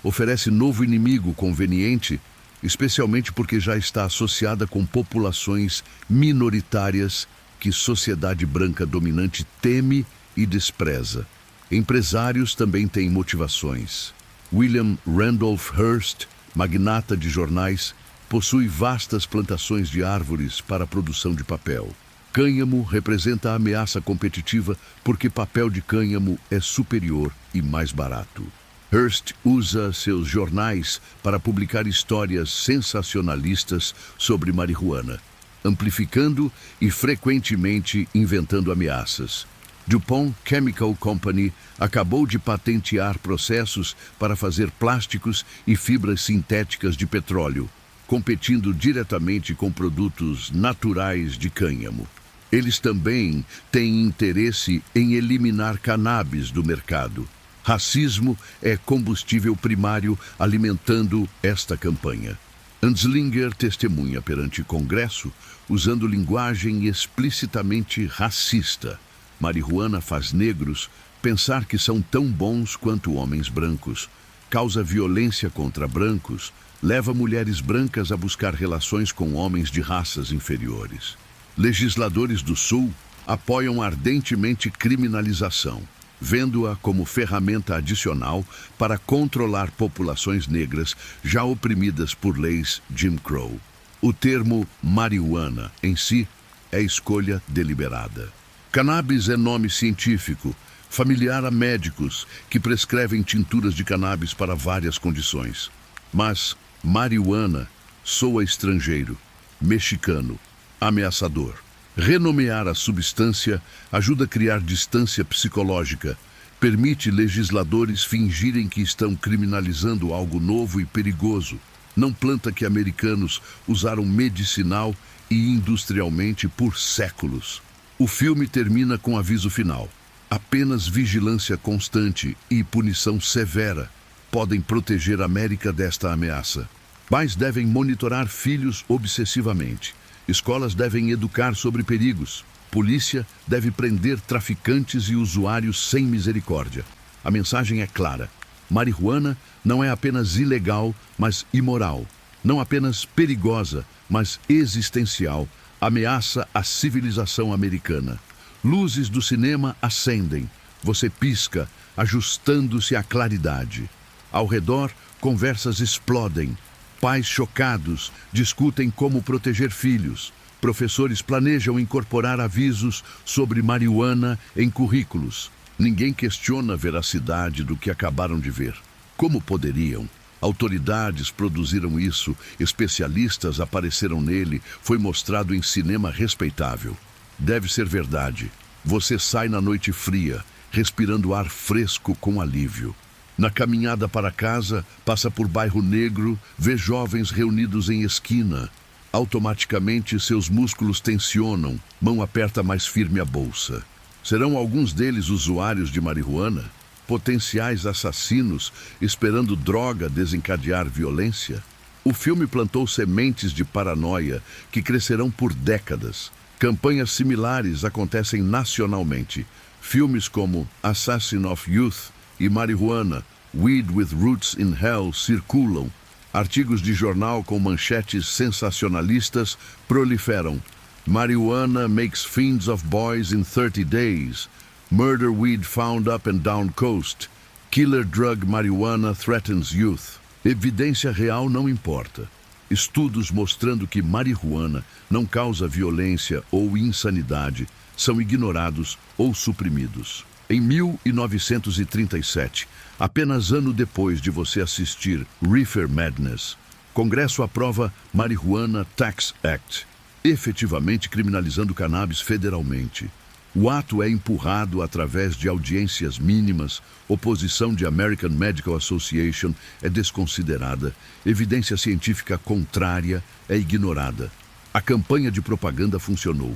oferece novo inimigo conveniente, especialmente porque já está associada com populações minoritárias que sociedade branca dominante teme e despreza. Empresários também têm motivações. William Randolph Hearst, magnata de jornais, possui vastas plantações de árvores para a produção de papel. Cânhamo representa a ameaça competitiva porque papel de cânhamo é superior e mais barato. Hearst usa seus jornais para publicar histórias sensacionalistas sobre marihuana, amplificando e frequentemente inventando ameaças. DuPont Chemical Company acabou de patentear processos para fazer plásticos e fibras sintéticas de petróleo, competindo diretamente com produtos naturais de cânhamo. Eles também têm interesse em eliminar cannabis do mercado. Racismo é combustível primário alimentando esta campanha. Anslinger testemunha perante Congresso usando linguagem explicitamente racista. Marihuana faz negros pensar que são tão bons quanto homens brancos, causa violência contra brancos, leva mulheres brancas a buscar relações com homens de raças inferiores. Legisladores do Sul apoiam ardentemente criminalização, vendo-a como ferramenta adicional para controlar populações negras já oprimidas por leis Jim Crow. O termo marihuana, em si, é escolha deliberada. Cannabis é nome científico, familiar a médicos que prescrevem tinturas de cannabis para várias condições. Mas marihuana soa estrangeiro, mexicano, ameaçador. Renomear a substância ajuda a criar distância psicológica, permite legisladores fingirem que estão criminalizando algo novo e perigoso. Não planta que americanos usaram medicinal e industrialmente por séculos. O filme termina com aviso final. Apenas vigilância constante e punição severa podem proteger a América desta ameaça. Pais devem monitorar filhos obsessivamente. Escolas devem educar sobre perigos. Polícia deve prender traficantes e usuários sem misericórdia. A mensagem é clara. Marihuana não é apenas ilegal, mas imoral. Não apenas perigosa, mas existencial. Ameaça a civilização americana. Luzes do cinema acendem. Você pisca, ajustando-se à claridade. Ao redor, conversas explodem. Pais chocados discutem como proteger filhos. Professores planejam incorporar avisos sobre marihuana em currículos. Ninguém questiona a veracidade do que acabaram de ver. Como poderiam? Autoridades produziram isso, especialistas apareceram nele, foi mostrado em cinema respeitável. Deve ser verdade. Você sai na noite fria, respirando ar fresco com alívio. Na caminhada para casa, passa por bairro negro, vê jovens reunidos em esquina. Automaticamente seus músculos tensionam, mão aperta mais firme a bolsa. Serão alguns deles usuários de marihuana? Potenciais assassinos esperando droga desencadear violência? O filme plantou sementes de paranoia que crescerão por décadas. Campanhas similares acontecem nacionalmente. Filmes como Assassin of Youth e Marihuana, Weed with Roots in Hell circulam. Artigos de jornal com manchetes sensacionalistas proliferam. Marijuana makes fiends of boys in 30 days. Murder weed found up and down coast. Killer drug marijuana threatens youth. Evidência real não importa. Estudos mostrando que marihuana não causa violência ou insanidade são ignorados ou suprimidos. Em 1937, apenas ano depois de você assistir Reefer Madness, Congresso aprova Marijuana Tax Act, efetivamente criminalizando cannabis federalmente. O ato é empurrado através de audiências mínimas, oposição de American Medical Association é desconsiderada, evidência científica contrária é ignorada. A campanha de propaganda funcionou.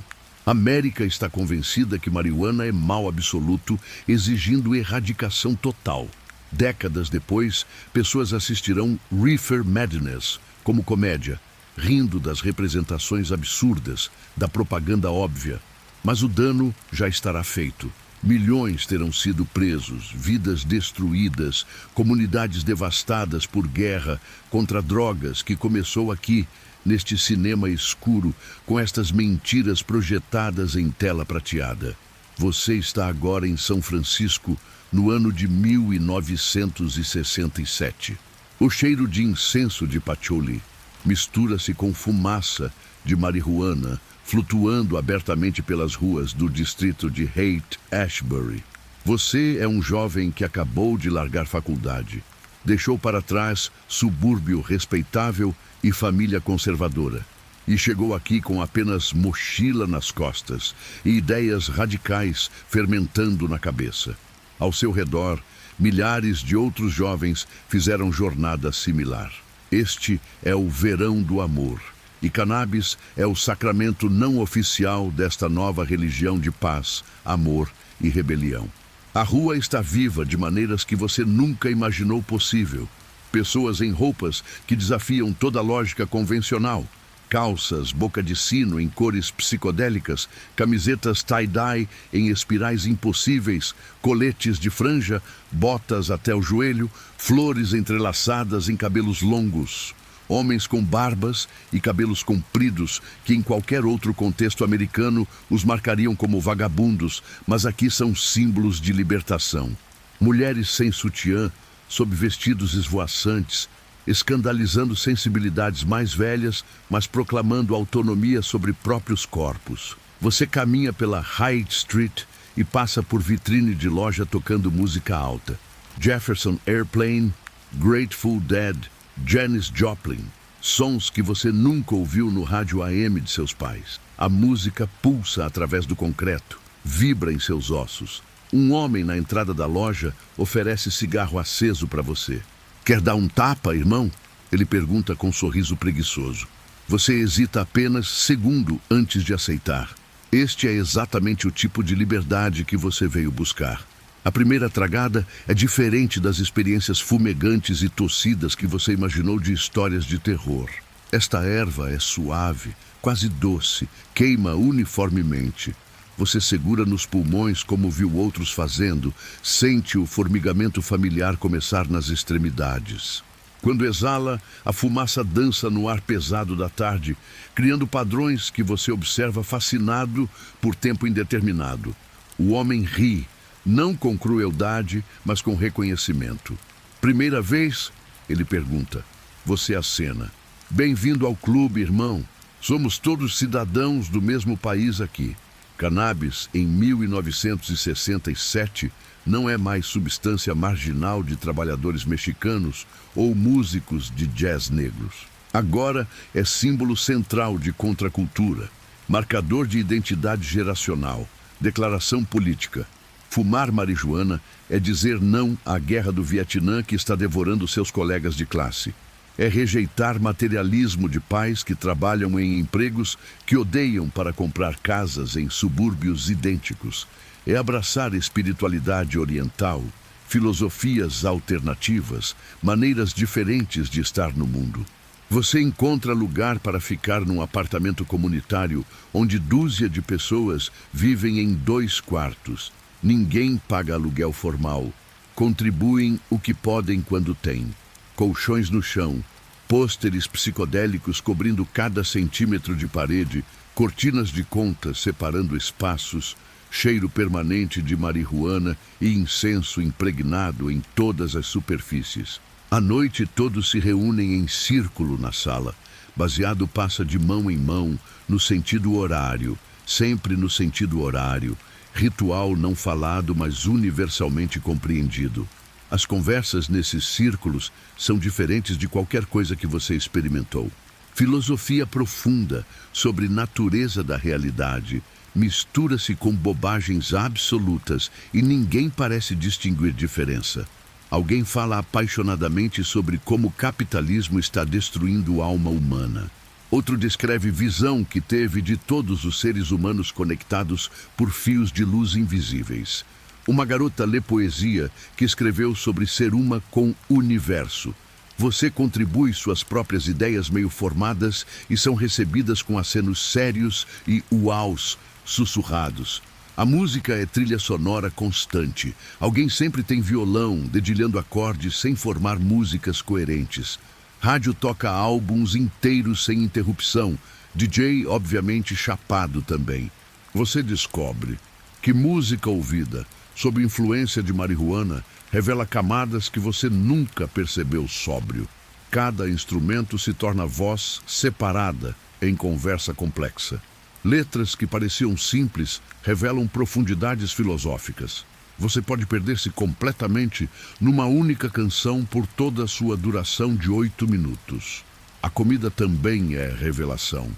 A América está convencida que marihuana é mal absoluto, exigindo erradicação total. Décadas depois, pessoas assistirão Reefer Madness como comédia, rindo das representações absurdas, da propaganda óbvia. Mas o dano já estará feito. Milhões terão sido presos, vidas destruídas, comunidades devastadas por guerra contra drogas que começou aqui, neste cinema escuro, com estas mentiras projetadas em tela prateada. Você está agora em São Francisco, no ano de 1967. O cheiro de incenso de patchouli mistura-se com fumaça de marihuana, flutuando abertamente pelas ruas do distrito de Haight-Ashbury. Você é um jovem que acabou de largar faculdade. Deixou para trás subúrbio respeitável e família conservadora. e chegou aqui com apenas mochila nas costas e ideias radicais fermentando na cabeça. Ao seu redor, milhares de outros jovens fizeram jornada similar. Este é o verão do amor, e cannabis é o sacramento não oficial desta nova religião de paz, amor e rebelião. A rua está viva de maneiras que você nunca imaginou possível. Pessoas em roupas que desafiam toda a lógica convencional. Calças, boca de sino em cores psicodélicas, camisetas tie-dye em espirais impossíveis, coletes de franja, botas até o joelho, flores entrelaçadas em cabelos longos. Homens com barbas e cabelos compridos, que em qualquer outro contexto americano os marcariam como vagabundos, mas aqui são símbolos de libertação. Mulheres sem sutiã, sob vestidos esvoaçantes, escandalizando sensibilidades mais velhas, mas proclamando autonomia sobre próprios corpos. Você caminha pela High Street e passa por vitrine de loja tocando música alta. Jefferson Airplane, Grateful Dead, Janis Joplin, sons que você nunca ouviu no rádio AM de seus pais. A música pulsa através do concreto, vibra em seus ossos. Um homem na entrada da loja oferece cigarro aceso para você. Quer dar um tapa, irmão? Ele pergunta com um sorriso preguiçoso. Você hesita apenas segundo antes de aceitar. Este é exatamente o tipo de liberdade que você veio buscar. A primeira tragada é diferente das experiências fumegantes e tossidas que você imaginou de histórias de terror. Esta erva é suave, quase doce, queima uniformemente. Você segura nos pulmões como viu outros fazendo, sente o formigamento familiar começar nas extremidades. Quando exala, a fumaça dança no ar pesado da tarde, criando padrões que você observa fascinado por tempo indeterminado. O homem ri, não com crueldade, mas com reconhecimento. Primeira vez? Ele pergunta. Você acena. Bem-vindo ao clube, irmão. Somos todos cidadãos do mesmo país aqui. Cannabis, em 1967, não é mais substância marginal de trabalhadores mexicanos ou músicos de jazz negros. Agora é símbolo central de contracultura, marcador de identidade geracional, declaração política. Fumar marijuana é dizer não à guerra do Vietnã que está devorando seus colegas de classe. É rejeitar materialismo de pais que trabalham em empregos que odeiam para comprar casas em subúrbios idênticos. É abraçar espiritualidade oriental, filosofias alternativas, maneiras diferentes de estar no mundo. Você encontra lugar para ficar num apartamento comunitário onde dúzia de pessoas vivem em 2 quartos. Ninguém paga aluguel formal. Contribuem o que podem quando têm. Colchões no chão, pôsteres psicodélicos cobrindo cada centímetro de parede, cortinas de conta separando espaços, cheiro permanente de marihuana e incenso impregnado em todas as superfícies. À noite todos se reúnem em círculo na sala. Baseado passa de mão em mão, no sentido horário, sempre no sentido horário. Ritual não falado, mas universalmente compreendido. As conversas nesses círculos são diferentes de qualquer coisa que você experimentou. Filosofia profunda sobre natureza da realidade mistura-se com bobagens absolutas e ninguém parece distinguir diferença. Alguém fala apaixonadamente sobre como o capitalismo está destruindo a alma humana. Outro descreve visão que teve de todos os seres humanos conectados por fios de luz invisíveis. Uma garota lê poesia que escreveu sobre ser uma com o universo. Você contribui suas próprias ideias meio formadas e são recebidas com acenos sérios e uaus sussurrados. A música é trilha sonora constante. Alguém sempre tem violão, dedilhando acordes sem formar músicas coerentes. Rádio toca álbuns inteiros sem interrupção. DJ, obviamente, chapado também. Você descobre que música ouvida sob influência de marihuana revela camadas que você nunca percebeu sóbrio. Cada instrumento se torna voz separada em conversa complexa. Letras que pareciam simples revelam profundidades filosóficas. Você pode perder-se completamente numa única canção por toda a sua duração de 8 minutos. A comida também é revelação.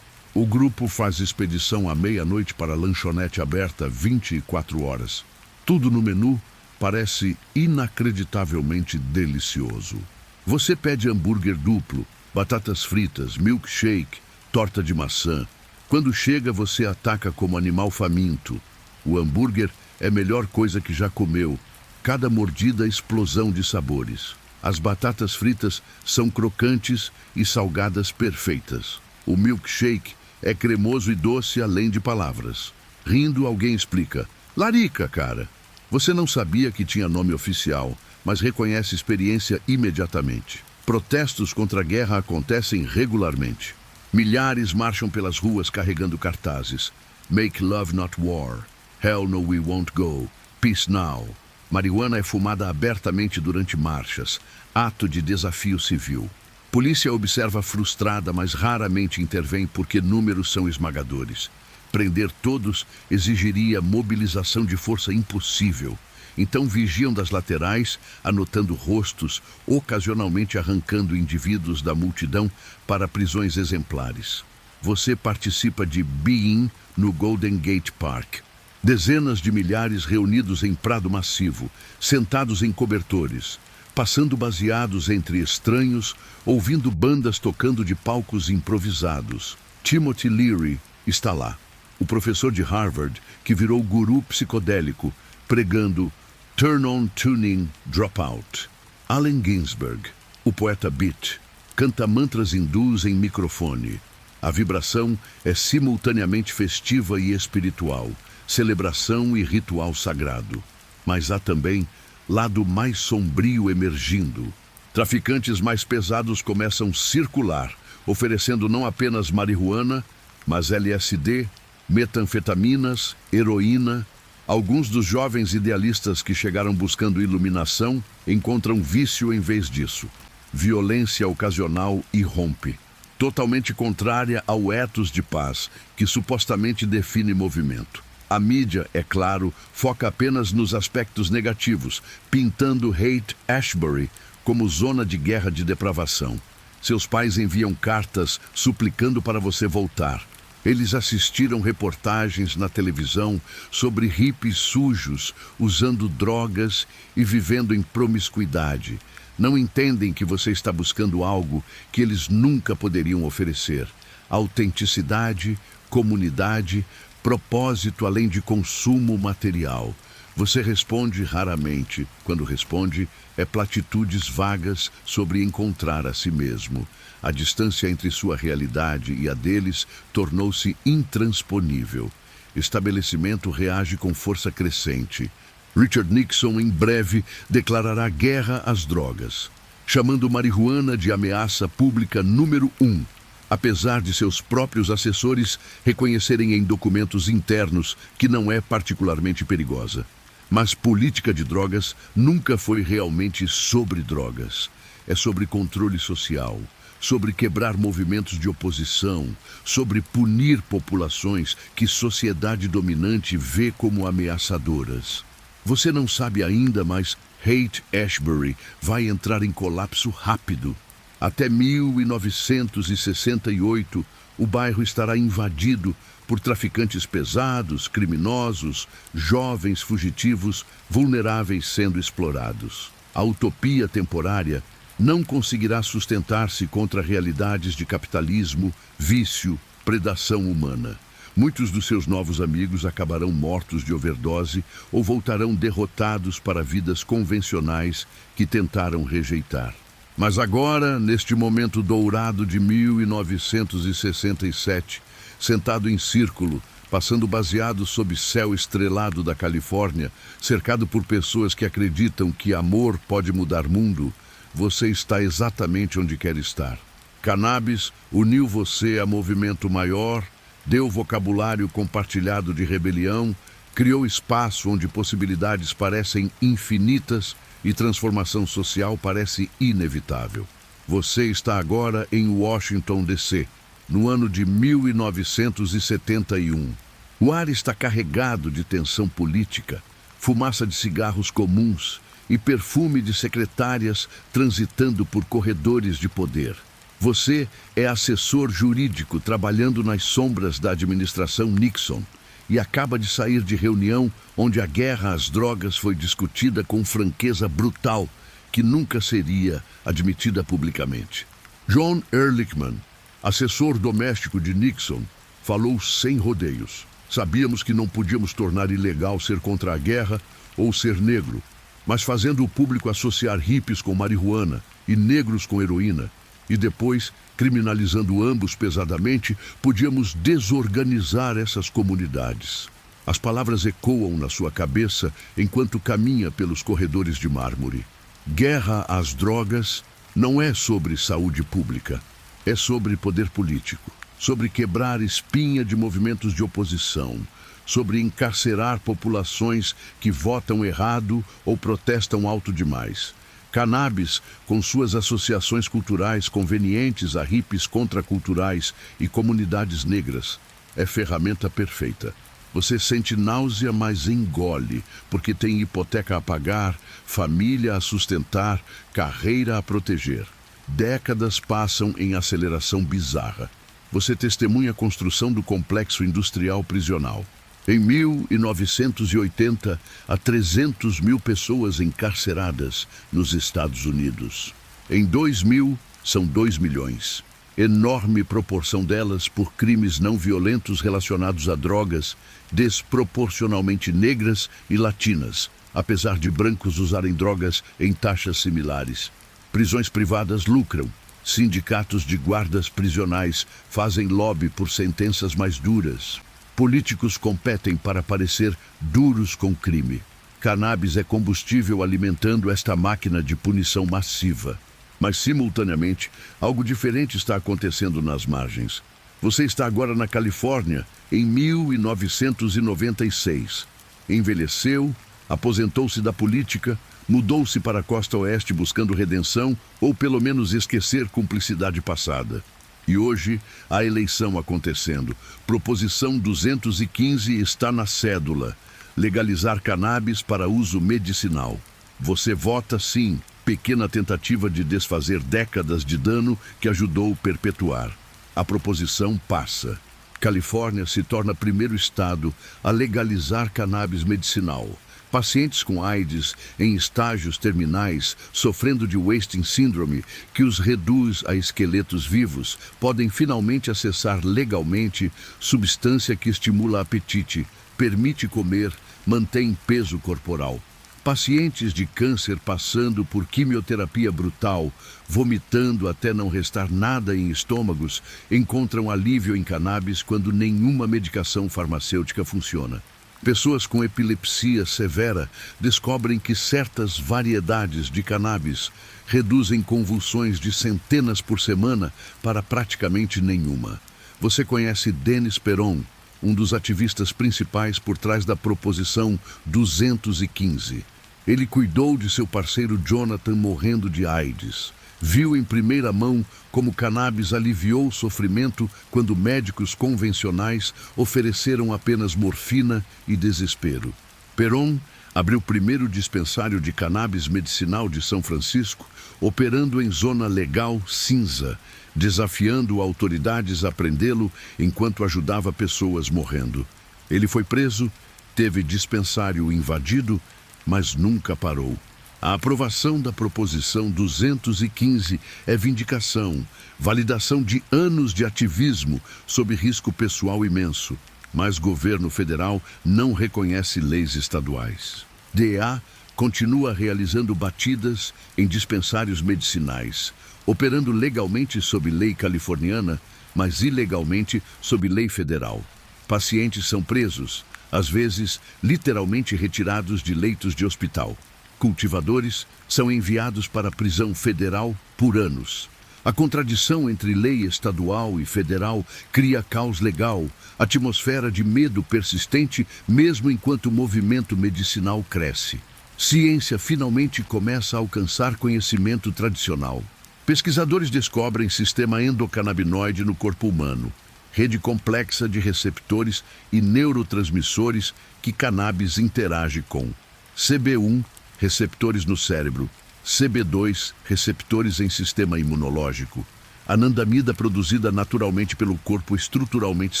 O grupo faz expedição à meia-noite para a lanchonete aberta 24 horas. Tudo no menu parece inacreditavelmente delicioso. Você pede hambúrguer duplo, batatas fritas, milkshake, torta de maçã. Quando chega, você ataca como animal faminto. O hambúrguer é a melhor coisa que já comeu. Cada mordida é explosão de sabores. As batatas fritas são crocantes e salgadas perfeitas. O milkshake é cremoso e doce além de palavras. Rindo, alguém explica: "Larica, cara." Você não sabia que tinha nome oficial, mas reconhece a experiência imediatamente. Protestos contra a guerra acontecem regularmente. Milhares marcham pelas ruas carregando cartazes: "Make love not war", "Hell no we won't go", "Peace now". Marihuana é fumada abertamente durante marchas, ato de desafio civil. Polícia observa frustrada, mas raramente intervém porque números são esmagadores. Prender todos exigiria mobilização de força impossível. Então vigiam das laterais, anotando rostos, ocasionalmente arrancando indivíduos da multidão para prisões exemplares. Você participa de Being no Golden Gate Park. Dezenas de milhares reunidos em prado massivo, sentados em cobertores, passando baseados entre estranhos, ouvindo bandas tocando de palcos improvisados. Timothy Leary está lá, o professor de Harvard que virou guru psicodélico, pregando "Turn on Tuning Dropout". Allen Ginsberg, o poeta beat, canta mantras hindus em microfone. A vibração é simultaneamente festiva e espiritual, celebração e ritual sagrado. Mas há também lado mais sombrio emergindo. Traficantes mais pesados começam a circular, oferecendo não apenas marihuana, mas LSD, metanfetaminas, heroína. Alguns dos jovens idealistas que chegaram buscando iluminação encontram vício em vez disso. Violência ocasional irrompe, totalmente contrária ao ethos de paz que supostamente define movimento. A mídia, é claro, foca apenas nos aspectos negativos, pintando Haight-Ashbury como zona de guerra de depravação. Seus pais enviam cartas suplicando para você voltar. Eles assistiram reportagens na televisão sobre hippies sujos, usando drogas e vivendo em promiscuidade. Não entendem que você está buscando algo que eles nunca poderiam oferecer: autenticidade, comunidade, propósito além de consumo material. Você responde raramente. Quando responde, é platitudes vagas sobre encontrar a si mesmo. A distância entre sua realidade e a deles tornou-se intransponível. Estabelecimento reage com força crescente. Richard Nixon, em breve, declarará guerra às drogas, chamando marihuana de ameaça pública número 1. Apesar de seus próprios assessores reconhecerem em documentos internos que não é particularmente perigosa. Mas política de drogas nunca foi realmente sobre drogas. É sobre controle social, sobre quebrar movimentos de oposição, sobre punir populações que sociedade dominante vê como ameaçadoras. Você não sabe ainda, mas Haight-Ashbury vai entrar em colapso rápido. Até 1968, o bairro estará invadido por traficantes pesados, criminosos, jovens fugitivos, vulneráveis sendo explorados. A utopia temporária não conseguirá sustentar-se contra realidades de capitalismo, vício, predação humana. Muitos dos seus novos amigos acabarão mortos de overdose ou voltarão derrotados para vidas convencionais que tentaram rejeitar. Mas agora, neste momento dourado de 1967, sentado em círculo, passando baseado sob céu estrelado da Califórnia, cercado por pessoas que acreditam que amor pode mudar mundo, você está exatamente onde quer estar. Cannabis uniu você a movimento maior, deu vocabulário compartilhado de rebelião, criou espaço onde possibilidades parecem infinitas e transformação social parece inevitável. Você está agora em Washington, D.C., no ano de 1971. O ar está carregado de tensão política, fumaça de cigarros comuns e perfume de secretárias transitando por corredores de poder. Você é assessor jurídico trabalhando nas sombras da administração Nixon e acaba de sair de reunião onde a guerra às drogas foi discutida com franqueza brutal que nunca seria admitida publicamente. John Ehrlichman, assessor doméstico de Nixon, falou sem rodeios. Sabíamos que não podíamos tornar ilegal ser contra a guerra ou ser negro, mas fazendo o público associar hippies com marihuana e negros com heroína, e depois, criminalizando ambos pesadamente, podíamos desorganizar essas comunidades. As palavras ecoam na sua cabeça enquanto caminha pelos corredores de mármore. Guerra às drogas não é sobre saúde pública, é sobre poder político, sobre quebrar espinha de movimentos de oposição, sobre encarcerar populações que votam errado ou protestam alto demais. Cannabis, com suas associações culturais convenientes a hippies contraculturais e comunidades negras, é ferramenta perfeita. Você sente náusea, mas engole, porque tem hipoteca a pagar, família a sustentar, carreira a proteger. Décadas passam em aceleração bizarra. Você testemunha a construção do complexo industrial prisional. Em 1980, há 300 mil pessoas encarceradas nos Estados Unidos. Em 2000, são 2 milhões. Enorme proporção delas por crimes não violentos relacionados a drogas, desproporcionalmente negras e latinas, apesar de brancos usarem drogas em taxas similares. Prisões privadas lucram. Sindicatos de guardas prisionais fazem lobby por sentenças mais duras. Políticos competem para parecer duros com crime. Cannabis é combustível alimentando esta máquina de punição massiva. Mas, simultaneamente, algo diferente está acontecendo nas margens. Você está agora na Califórnia, em 1996. Envelheceu, aposentou-se da política, mudou-se para a costa oeste buscando redenção ou pelo menos esquecer cumplicidade passada. E hoje, a eleição acontecendo. Proposição 215 está na cédula. Legalizar cannabis para uso medicinal. Você vota sim. Pequena tentativa de desfazer décadas de dano que ajudou a perpetuar. A proposição passa. Califórnia se torna primeiro estado a legalizar cannabis medicinal. Pacientes com AIDS em estágios terminais, sofrendo de wasting syndrome, que os reduz a esqueletos vivos, podem finalmente acessar legalmente substância que estimula apetite, permite comer, mantém peso corporal. Pacientes de câncer passando por quimioterapia brutal, vomitando até não restar nada em estômagos, encontram alívio em cannabis quando nenhuma medicação farmacêutica funciona. Pessoas com epilepsia severa descobrem que certas variedades de cannabis reduzem convulsões de centenas por semana para praticamente nenhuma. Você conhece Dennis Peron, um dos ativistas principais por trás da Proposição 215. Ele cuidou de seu parceiro Jonathan morrendo de AIDS. Viu em primeira mão como cannabis aliviou o sofrimento quando médicos convencionais ofereceram apenas morfina e desespero. Peron abriu o primeiro dispensário de cannabis medicinal de São Francisco, operando em zona legal cinza, desafiando autoridades a prendê-lo enquanto ajudava pessoas morrendo. Ele foi preso, teve dispensário invadido, mas nunca parou. A aprovação da Proposição 215 é vindicação, validação de anos de ativismo sob risco pessoal imenso, mas governo federal não reconhece leis estaduais. DEA continua realizando batidas em dispensários medicinais, operando legalmente sob lei californiana, mas ilegalmente sob lei federal. Pacientes são presos, às vezes literalmente retirados de leitos de hospital. Cultivadores são enviados para a prisão federal por anos. A contradição entre lei estadual e federal cria caos legal, atmosfera de medo persistente, mesmo enquanto o movimento medicinal cresce. Ciência finalmente começa a alcançar conhecimento tradicional. Pesquisadores descobrem sistema endocannabinoide no corpo humano, rede complexa de receptores e neurotransmissores que cannabis interage com. CB1, receptores no cérebro. CB2, receptores em sistema imunológico. Anandamida produzida naturalmente pelo corpo estruturalmente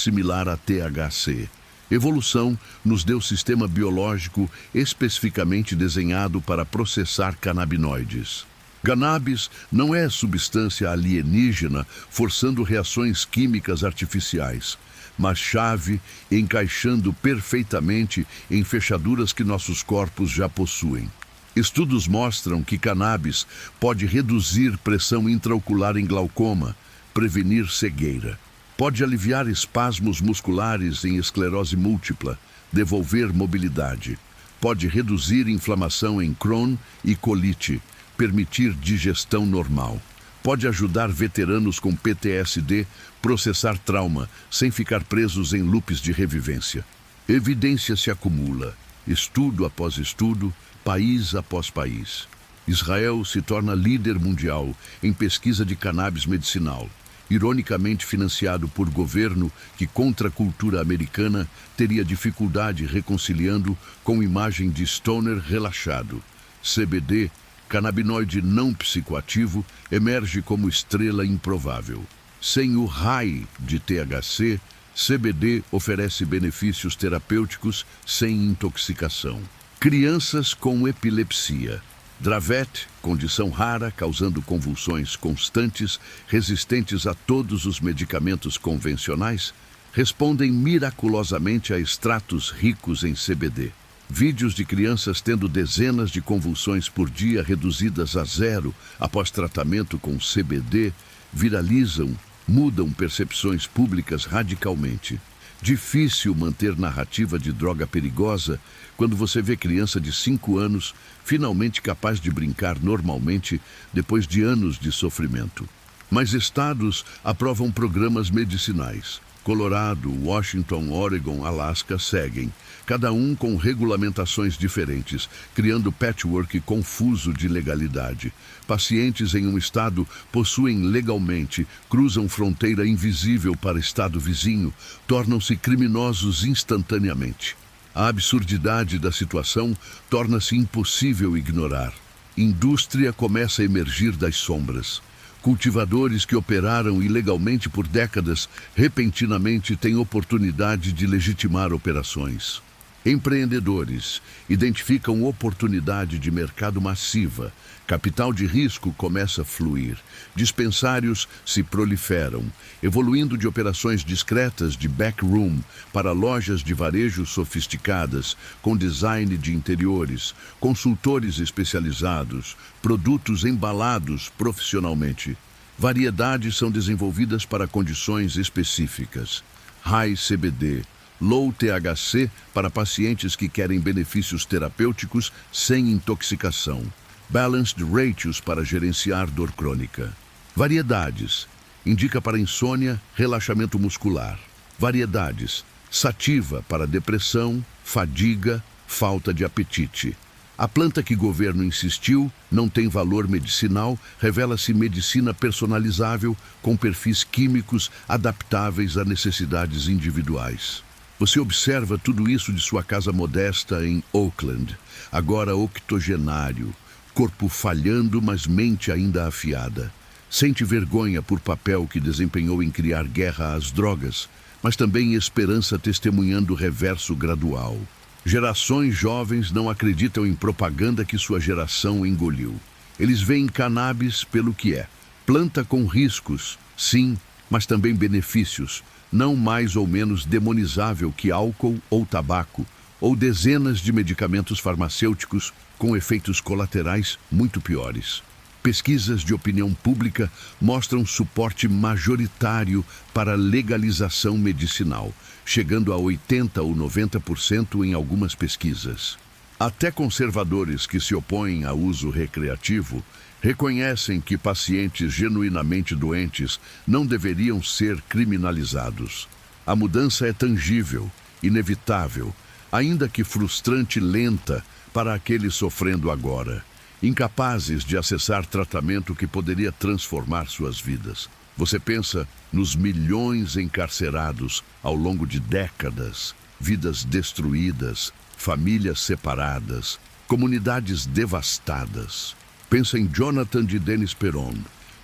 similar a THC. Evolução nos deu sistema biológico especificamente desenhado para processar canabinoides. Cannabis não é substância alienígena forçando reações químicas artificiais, mas chave encaixando perfeitamente em fechaduras que nossos corpos já possuem. Estudos mostram que cannabis pode reduzir pressão intraocular em glaucoma, prevenir cegueira. Pode aliviar espasmos musculares em esclerose múltipla, devolver mobilidade. Pode reduzir inflamação em Crohn e colite, permitir digestão normal. Pode ajudar veteranos com PTSD processar trauma sem ficar presos em loops de revivência. Evidência se acumula, estudo após estudo, país após país. Israel se torna líder mundial em pesquisa de cannabis medicinal, ironicamente financiado por governo que, contra a cultura americana, teria dificuldade reconciliando com imagem de stoner relaxado. CBD, canabinoide não psicoativo, emerge como estrela improvável. Sem o high de THC, CBD oferece benefícios terapêuticos sem intoxicação. Crianças com epilepsia. Dravet, condição rara causando convulsões constantes, resistentes a todos os medicamentos convencionais, respondem miraculosamente a extratos ricos em CBD. Vídeos de crianças tendo dezenas de convulsões por dia reduzidas a zero após tratamento com CBD viralizam, mudam percepções públicas radicalmente. Difícil manter narrativa de droga perigosa quando você vê criança de 5 anos finalmente capaz de brincar normalmente depois de anos de sofrimento. Mas estados aprovam programas medicinais. Colorado, Washington, Oregon, Alasca seguem, cada um com regulamentações diferentes, criando patchwork confuso de legalidade. Pacientes em um estado possuem legalmente, cruzam fronteira invisível para estado vizinho, tornam-se criminosos instantaneamente. A absurdidade da situação torna-se impossível ignorar. Indústria começa a emergir das sombras. Cultivadores que operaram ilegalmente por décadas repentinamente têm oportunidade de legitimar operações. Empreendedores identificam oportunidade de mercado massiva. Capital de risco começa a fluir. Dispensários se proliferam, evoluindo de operações discretas de backroom para lojas de varejo sofisticadas, com design de interiores, consultores especializados, produtos embalados profissionalmente. Variedades são desenvolvidas para condições específicas. High CBD, Low THC para pacientes que querem benefícios terapêuticos sem intoxicação. Balanced Ratios para gerenciar dor crônica. Variedades. Indica para insônia, relaxamento muscular. Variedades. Sativa para depressão, fadiga, falta de apetite. A planta que o governo insistiu não tem valor medicinal, revela-se medicina personalizável com perfis químicos adaptáveis a necessidades individuais. Você observa tudo isso de sua casa modesta em Oakland, agora octogenário, corpo falhando, mas mente ainda afiada. Sente vergonha por papel que desempenhou em criar guerra às drogas, mas também esperança testemunhando o reverso gradual. Gerações jovens não acreditam em propaganda que sua geração engoliu. Eles veem cannabis pelo que é. Planta com riscos, sim, mas também benefícios, não mais ou menos demonizável que álcool ou tabaco, ou dezenas de medicamentos farmacêuticos com efeitos colaterais muito piores. Pesquisas de opinião pública mostram suporte majoritário para a legalização medicinal, chegando a 80% ou 90% em algumas pesquisas. Até conservadores que se opõem ao uso recreativo reconhecem que pacientes genuinamente doentes não deveriam ser criminalizados. A mudança é tangível, inevitável, ainda que frustrante e lenta para aqueles sofrendo agora, incapazes de acessar tratamento que poderia transformar suas vidas. Você pensa nos milhões encarcerados ao longo de décadas, vidas destruídas, famílias separadas, comunidades devastadas. Pensa em Jonathan de Dennis Peron,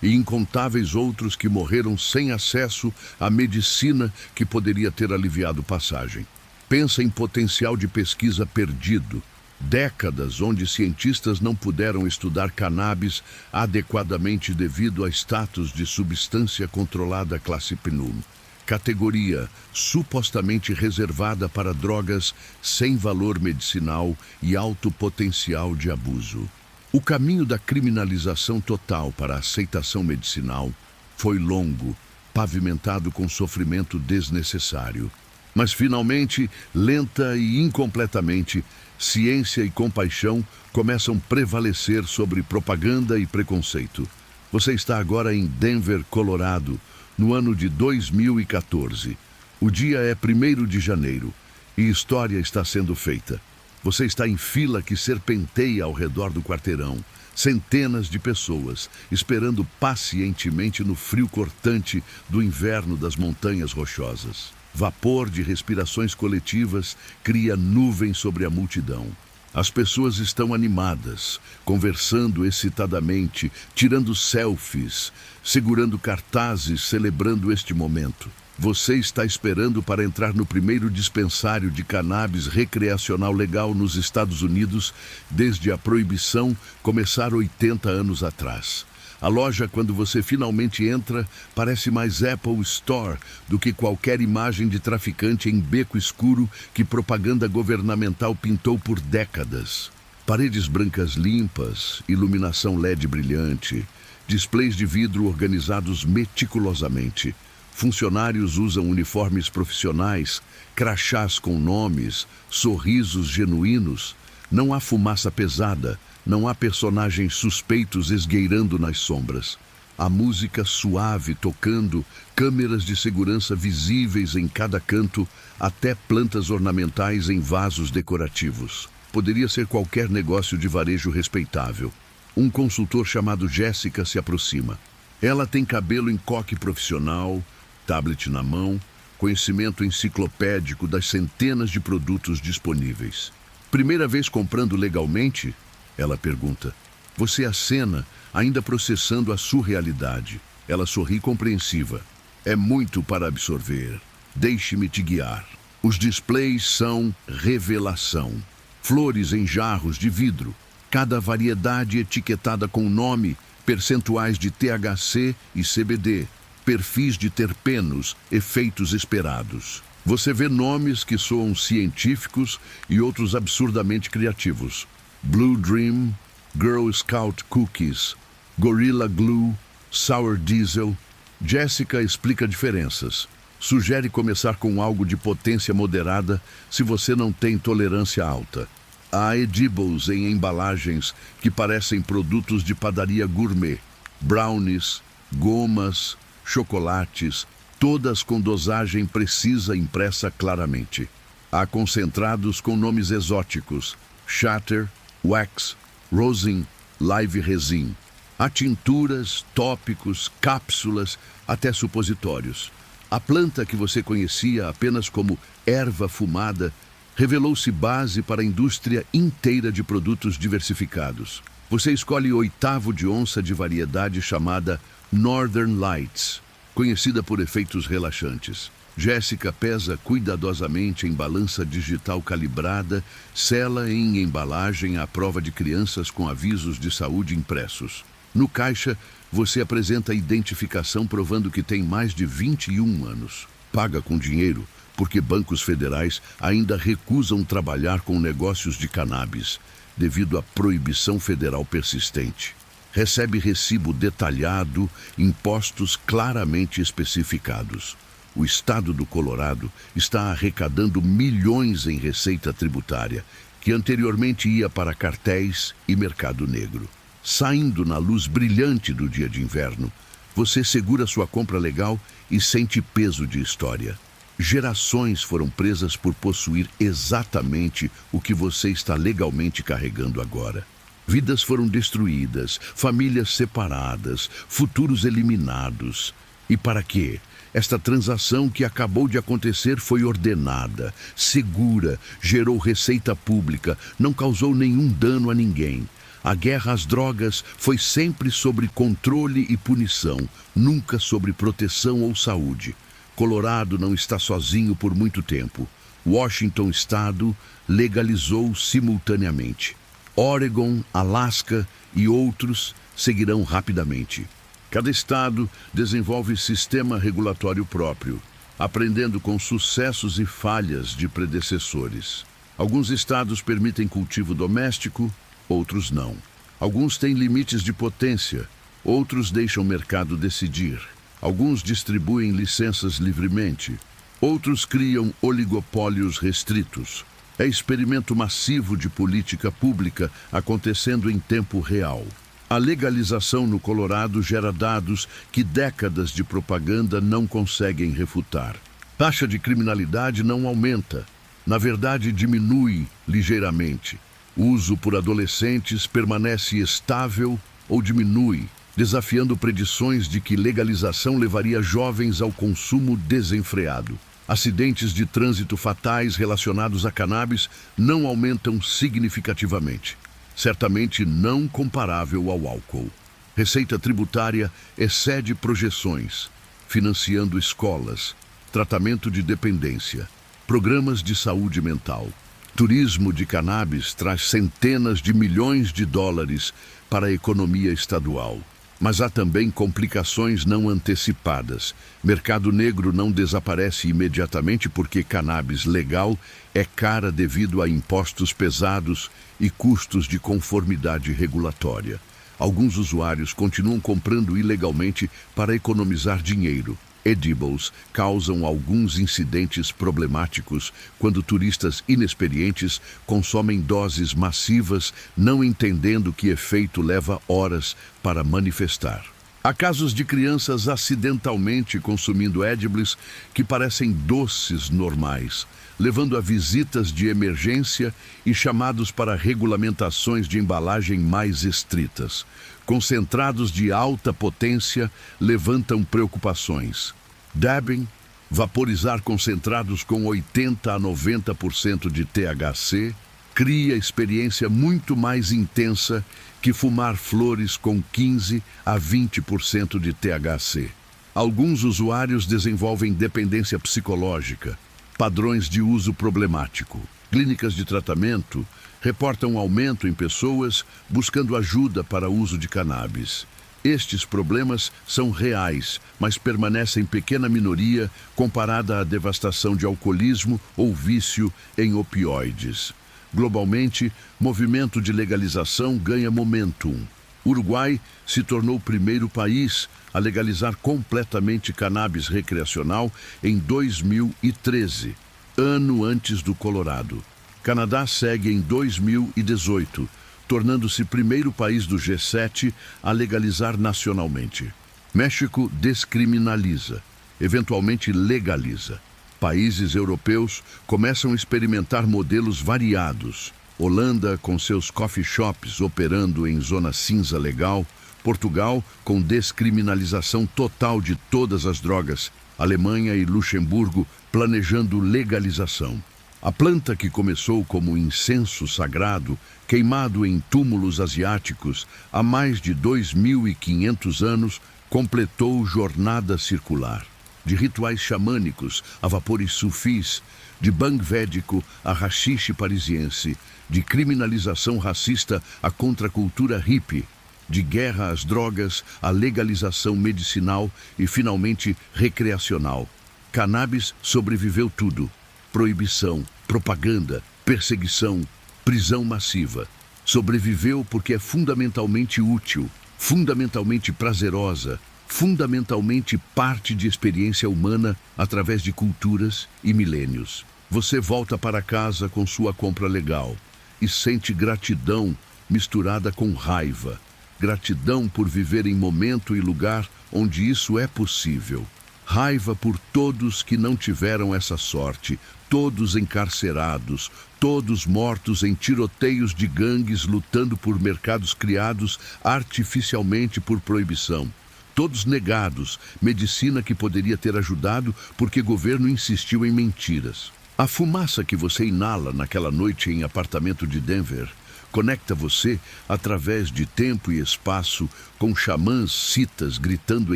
e incontáveis outros que morreram sem acesso à medicina que poderia ter aliviado passagem. Pensa em potencial de pesquisa perdido. Décadas onde cientistas não puderam estudar cannabis adequadamente devido a status de substância controlada classe PNUM, categoria supostamente reservada para drogas sem valor medicinal e alto potencial de abuso. O caminho da criminalização total para a aceitação medicinal foi longo, pavimentado com sofrimento desnecessário. Mas finalmente, lenta e incompletamente, ciência e compaixão começam a prevalecer sobre propaganda e preconceito. Você está agora em Denver, Colorado, no ano de 2014. O dia é 1º de janeiro e história está sendo feita. Você está em fila que serpenteia ao redor do quarteirão. Centenas de pessoas esperando pacientemente no frio cortante do inverno das montanhas rochosas. Vapor de respirações coletivas cria nuvem sobre a multidão. As pessoas estão animadas, conversando excitadamente, tirando selfies, segurando cartazes, celebrando este momento. Você está esperando para entrar no primeiro dispensário de cannabis recreacional legal nos Estados Unidos desde a proibição começar 80 anos atrás. A loja, quando você finalmente entra, parece mais Apple Store do que qualquer imagem de traficante em beco escuro que propaganda governamental pintou por décadas. Paredes brancas limpas, iluminação LED brilhante, displays de vidro organizados meticulosamente. Funcionários usam uniformes profissionais, crachás com nomes, sorrisos genuínos. Não há fumaça pesada, não há personagens suspeitos esgueirando nas sombras. Há música suave tocando, câmeras de segurança visíveis em cada canto, até plantas ornamentais em vasos decorativos. Poderia ser qualquer negócio de varejo respeitável. Um consultor chamado Jéssica se aproxima. Ela tem cabelo em coque profissional, tablet na mão, conhecimento enciclopédico das centenas de produtos disponíveis. Primeira vez comprando legalmente? Ela pergunta. Você acena, ainda processando a surrealidade. Ela sorri compreensiva. É muito para absorver. Deixe-me te guiar. Os displays são revelação. Flores em jarros de vidro. Cada variedade etiquetada com nome, percentuais de THC e CBD, perfis de terpenos, efeitos esperados. Você vê nomes que soam científicos e outros absurdamente criativos. Blue Dream, Girl Scout Cookies, Gorilla Glue, Sour Diesel. Jéssica explica diferenças. Sugere começar com algo de potência moderada se você não tem tolerância alta. Há edibles em embalagens que parecem produtos de padaria gourmet. Brownies, gomas, chocolates, todas com dosagem precisa impressa claramente. Há concentrados com nomes exóticos. Shatter, Wax, Rosin, Live Resin. Há tinturas, tópicos, cápsulas, até supositórios. A planta que você conhecia apenas como erva fumada revelou-se base para a indústria inteira de produtos diversificados. Você escolhe 1/8 de onça de variedade chamada Northern Lights, conhecida por efeitos relaxantes. Jéssica pesa cuidadosamente em balança digital calibrada, sela em embalagem à prova de crianças com avisos de saúde impressos. No caixa, você apresenta a identificação provando que tem mais de 21 anos. Paga com dinheiro, porque bancos federais ainda recusam trabalhar com negócios de cannabis, devido à proibição federal persistente. Recebe recibo detalhado, impostos claramente especificados. O estado do Colorado está arrecadando milhões em receita tributária, que anteriormente ia para cartéis e mercado negro. Saindo na luz brilhante do dia de inverno, você segura sua compra legal e sente peso de história. Gerações foram presas por possuir exatamente o que você está legalmente carregando agora. Vidas foram destruídas, famílias separadas, futuros eliminados. E para quê? Esta transação que acabou de acontecer foi ordenada, segura, gerou receita pública, não causou nenhum dano a ninguém. A guerra às drogas foi sempre sobre controle e punição, nunca sobre proteção ou saúde. Colorado não está sozinho por muito tempo. Washington Estado legalizou simultaneamente. Oregon, Alasca e outros seguirão rapidamente. Cada estado desenvolve sistema regulatório próprio, aprendendo com sucessos e falhas de predecessores. Alguns estados permitem cultivo doméstico, outros não. Alguns têm limites de potência, outros deixam o mercado decidir. Alguns distribuem licenças livremente, outros criam oligopólios restritos. É experimento massivo de política pública acontecendo em tempo real. A legalização no Colorado gera dados que décadas de propaganda não conseguem refutar. Taxa de criminalidade não aumenta, na verdade diminui ligeiramente. O uso por adolescentes permanece estável ou diminui, desafiando predições de que legalização levaria jovens ao consumo desenfreado. Acidentes de trânsito fatais relacionados a cannabis não aumentam significativamente. Certamente não comparável ao álcool. Receita tributária excede projeções, financiando escolas, tratamento de dependência, programas de saúde mental. Turismo de cannabis traz centenas de milhões de dólares para a economia estadual. Mas há também complicações não antecipadas. Mercado negro não desaparece imediatamente porque cannabis legal é cara devido a impostos pesados e custos de conformidade regulatória. Alguns usuários continuam comprando ilegalmente para economizar dinheiro. Edibles causam alguns incidentes problemáticos quando turistas inexperientes consomem doses massivas, não entendendo que efeito leva horas para manifestar. Há casos de crianças acidentalmente consumindo edibles que parecem doces normais, levando a visitas de emergência e chamados para regulamentações de embalagem mais estritas. Concentrados de alta potência levantam preocupações. Dabbing, vaporizar concentrados com 80 a 90% de THC, cria experiência muito mais intensa que fumar flores com 15 a 20% de THC. Alguns usuários desenvolvem dependência psicológica, padrões de uso problemático. Clínicas de tratamento reportam aumento em pessoas buscando ajuda para uso de cannabis. Estes problemas são reais, mas permanecem pequena minoria comparada à devastação de alcoolismo ou vício em opioides. Globalmente, movimento de legalização ganha momentum. Uruguai se tornou o primeiro país a legalizar completamente cannabis recreacional em 2013, ano antes do Colorado. Canadá segue em 2018, tornando-se primeiro país do G7 a legalizar nacionalmente. México descriminaliza, eventualmente legaliza. Países europeus começam a experimentar modelos variados. Holanda, com seus coffee shops operando em zona cinza legal. Portugal, com descriminalização total de todas as drogas. Alemanha e Luxemburgo planejando legalização. A planta que começou como incenso sagrado, queimado em túmulos asiáticos há mais de 2.500 anos, completou jornada circular. De rituais xamânicos a vapores sufis, de bang védico a haxixe parisiense, de criminalização racista à contracultura hippie, de guerra às drogas à legalização medicinal e, finalmente, recreacional. Cannabis sobreviveu tudo. Proibição, propaganda, perseguição, prisão massiva. Sobreviveu porque é fundamentalmente útil, fundamentalmente prazerosa, fundamentalmente parte de experiência humana através de culturas e milênios. Você volta para casa com sua compra legal e sente gratidão misturada com raiva. Gratidão por viver em momento e lugar onde isso é possível. Raiva por todos que não tiveram essa sorte, todos encarcerados, todos mortos em tiroteios de gangues lutando por mercados criados artificialmente por proibição. Todos negados, medicina que poderia ter ajudado porque governo insistiu em mentiras. A fumaça que você inala naquela noite em apartamento de Denver Conecta você através de tempo e espaço com xamãs citas gritando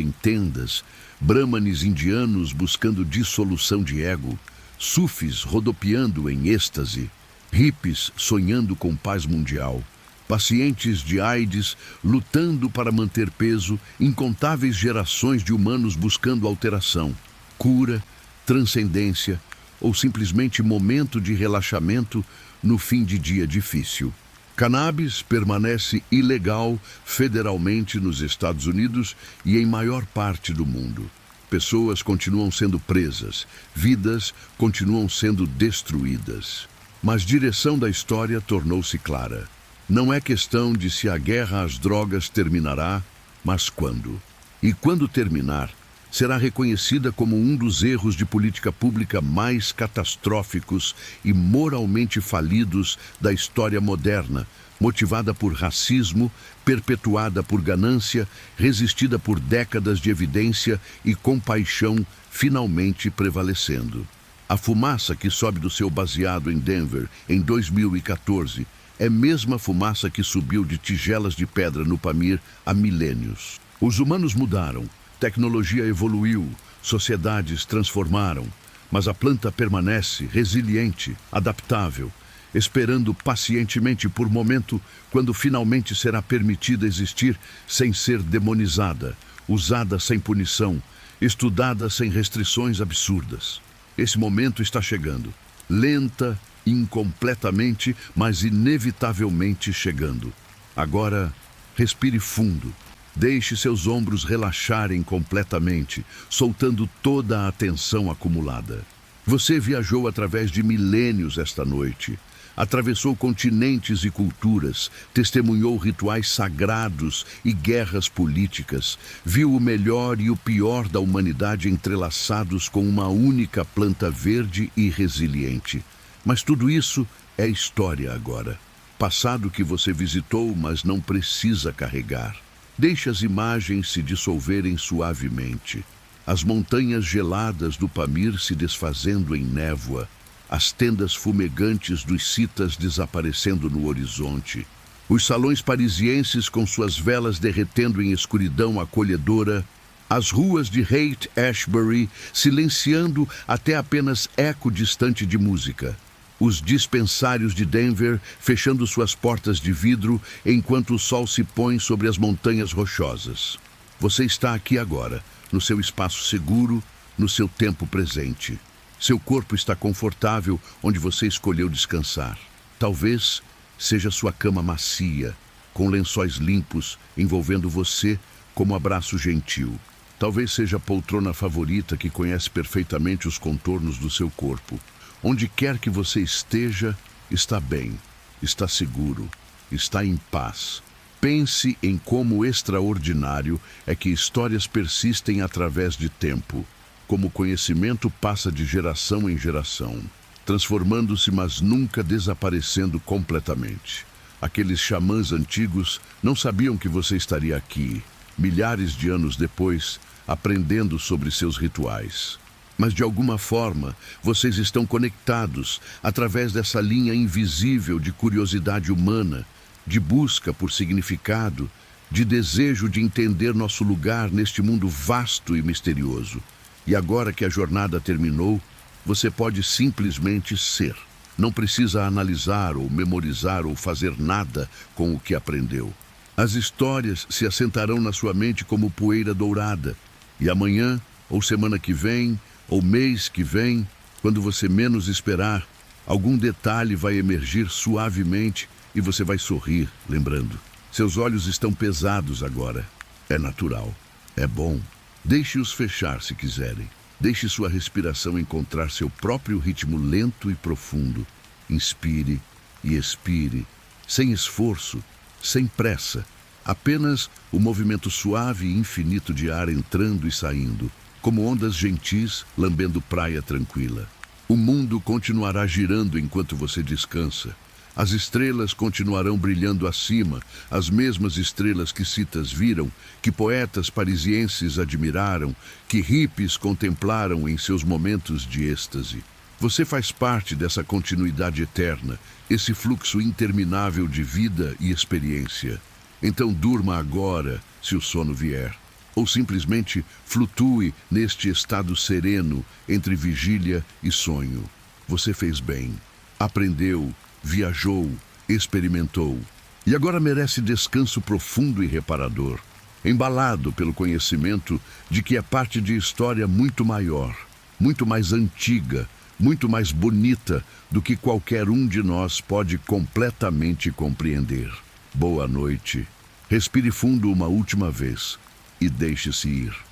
em tendas, brahmanes indianos buscando dissolução de ego, sufis rodopiando em êxtase, hippies sonhando com paz mundial, pacientes de AIDS lutando para manter peso, incontáveis gerações de humanos buscando alteração, cura, transcendência ou simplesmente momento de relaxamento no fim de dia difícil. Cannabis permanece ilegal federalmente nos Estados Unidos e em maior parte do mundo. Pessoas continuam sendo presas, vidas continuam sendo destruídas. Mas a direção da história tornou-se clara. Não é questão de se a guerra às drogas terminará, mas quando. E quando terminar, será reconhecida como um dos erros de política pública mais catastróficos e moralmente falidos da história moderna, motivada por racismo, perpetuada por ganância, resistida por décadas de evidência e compaixão finalmente prevalecendo. A fumaça que sobe do seu baseado em Denver em 2014 é a mesma fumaça que subiu de tigelas de pedra no Pamir há milênios. Os humanos mudaram, tecnologia evoluiu, sociedades transformaram, mas a planta permanece resiliente, adaptável, esperando pacientemente por momento quando finalmente será permitida existir sem ser demonizada, usada sem punição, estudada sem restrições absurdas. Esse momento está chegando, lenta, incompletamente, mas inevitavelmente chegando. Agora, respire fundo. Deixe seus ombros relaxarem completamente, soltando toda a tensão acumulada. Você viajou através de milênios esta noite. Atravessou continentes e culturas, testemunhou rituais sagrados e guerras políticas, viu o melhor e o pior da humanidade entrelaçados com uma única planta verde e resiliente. Mas tudo isso é história agora. Passado que você visitou, mas não precisa carregar. Deixe as imagens se dissolverem suavemente. As montanhas geladas do Pamir se desfazendo em névoa. As tendas fumegantes dos citas desaparecendo no horizonte. Os salões parisienses com suas velas derretendo em escuridão acolhedora. As ruas de Haight-Ashbury silenciando até apenas eco distante de música. Os dispensários de Denver fechando suas portas de vidro enquanto o sol se põe sobre as montanhas rochosas. Você está aqui agora, no seu espaço seguro, no seu tempo presente. Seu corpo está confortável onde você escolheu descansar. Talvez seja sua cama macia, com lençóis limpos envolvendo você como abraço gentil. Talvez seja a poltrona favorita que conhece perfeitamente os contornos do seu corpo. Onde quer que você esteja, está bem, está seguro, está em paz. Pense em como extraordinário é que histórias persistem através de tempo, como o conhecimento passa de geração em geração, transformando-se, mas nunca desaparecendo completamente. Aqueles xamãs antigos não sabiam que você estaria aqui, milhares de anos depois, aprendendo sobre seus rituais. Mas de alguma forma, vocês estão conectados através dessa linha invisível de curiosidade humana, de busca por significado, de desejo de entender nosso lugar neste mundo vasto e misterioso. E agora que a jornada terminou, você pode simplesmente ser. Não precisa analisar ou memorizar ou fazer nada com o que aprendeu. As histórias se assentarão na sua mente como poeira dourada. E amanhã, ou semana que vem, ou mês que vem, quando você menos esperar, algum detalhe vai emergir suavemente e você vai sorrir, lembrando. Seus olhos estão pesados agora. É natural. É bom. Deixe-os fechar se quiserem. Deixe sua respiração encontrar seu próprio ritmo lento e profundo. Inspire e expire, sem esforço, sem pressa. Apenas o movimento suave e infinito de ar entrando e saindo, como ondas gentis lambendo praia tranquila. O mundo continuará girando enquanto você descansa. As estrelas continuarão brilhando acima, as mesmas estrelas que citas viram, que poetas parisienses admiraram, que hippies contemplaram em seus momentos de êxtase. Você faz parte dessa continuidade eterna, esse fluxo interminável de vida e experiência. Então durma agora, se o sono vier. Ou simplesmente flutue neste estado sereno entre vigília e sonho. Você fez bem. Aprendeu, viajou, experimentou. E agora merece descanso profundo e reparador, embalado pelo conhecimento de que é parte de história muito maior, muito mais antiga, muito mais bonita do que qualquer um de nós pode completamente compreender. Boa noite. Respire fundo uma última vez e deixe-se ir.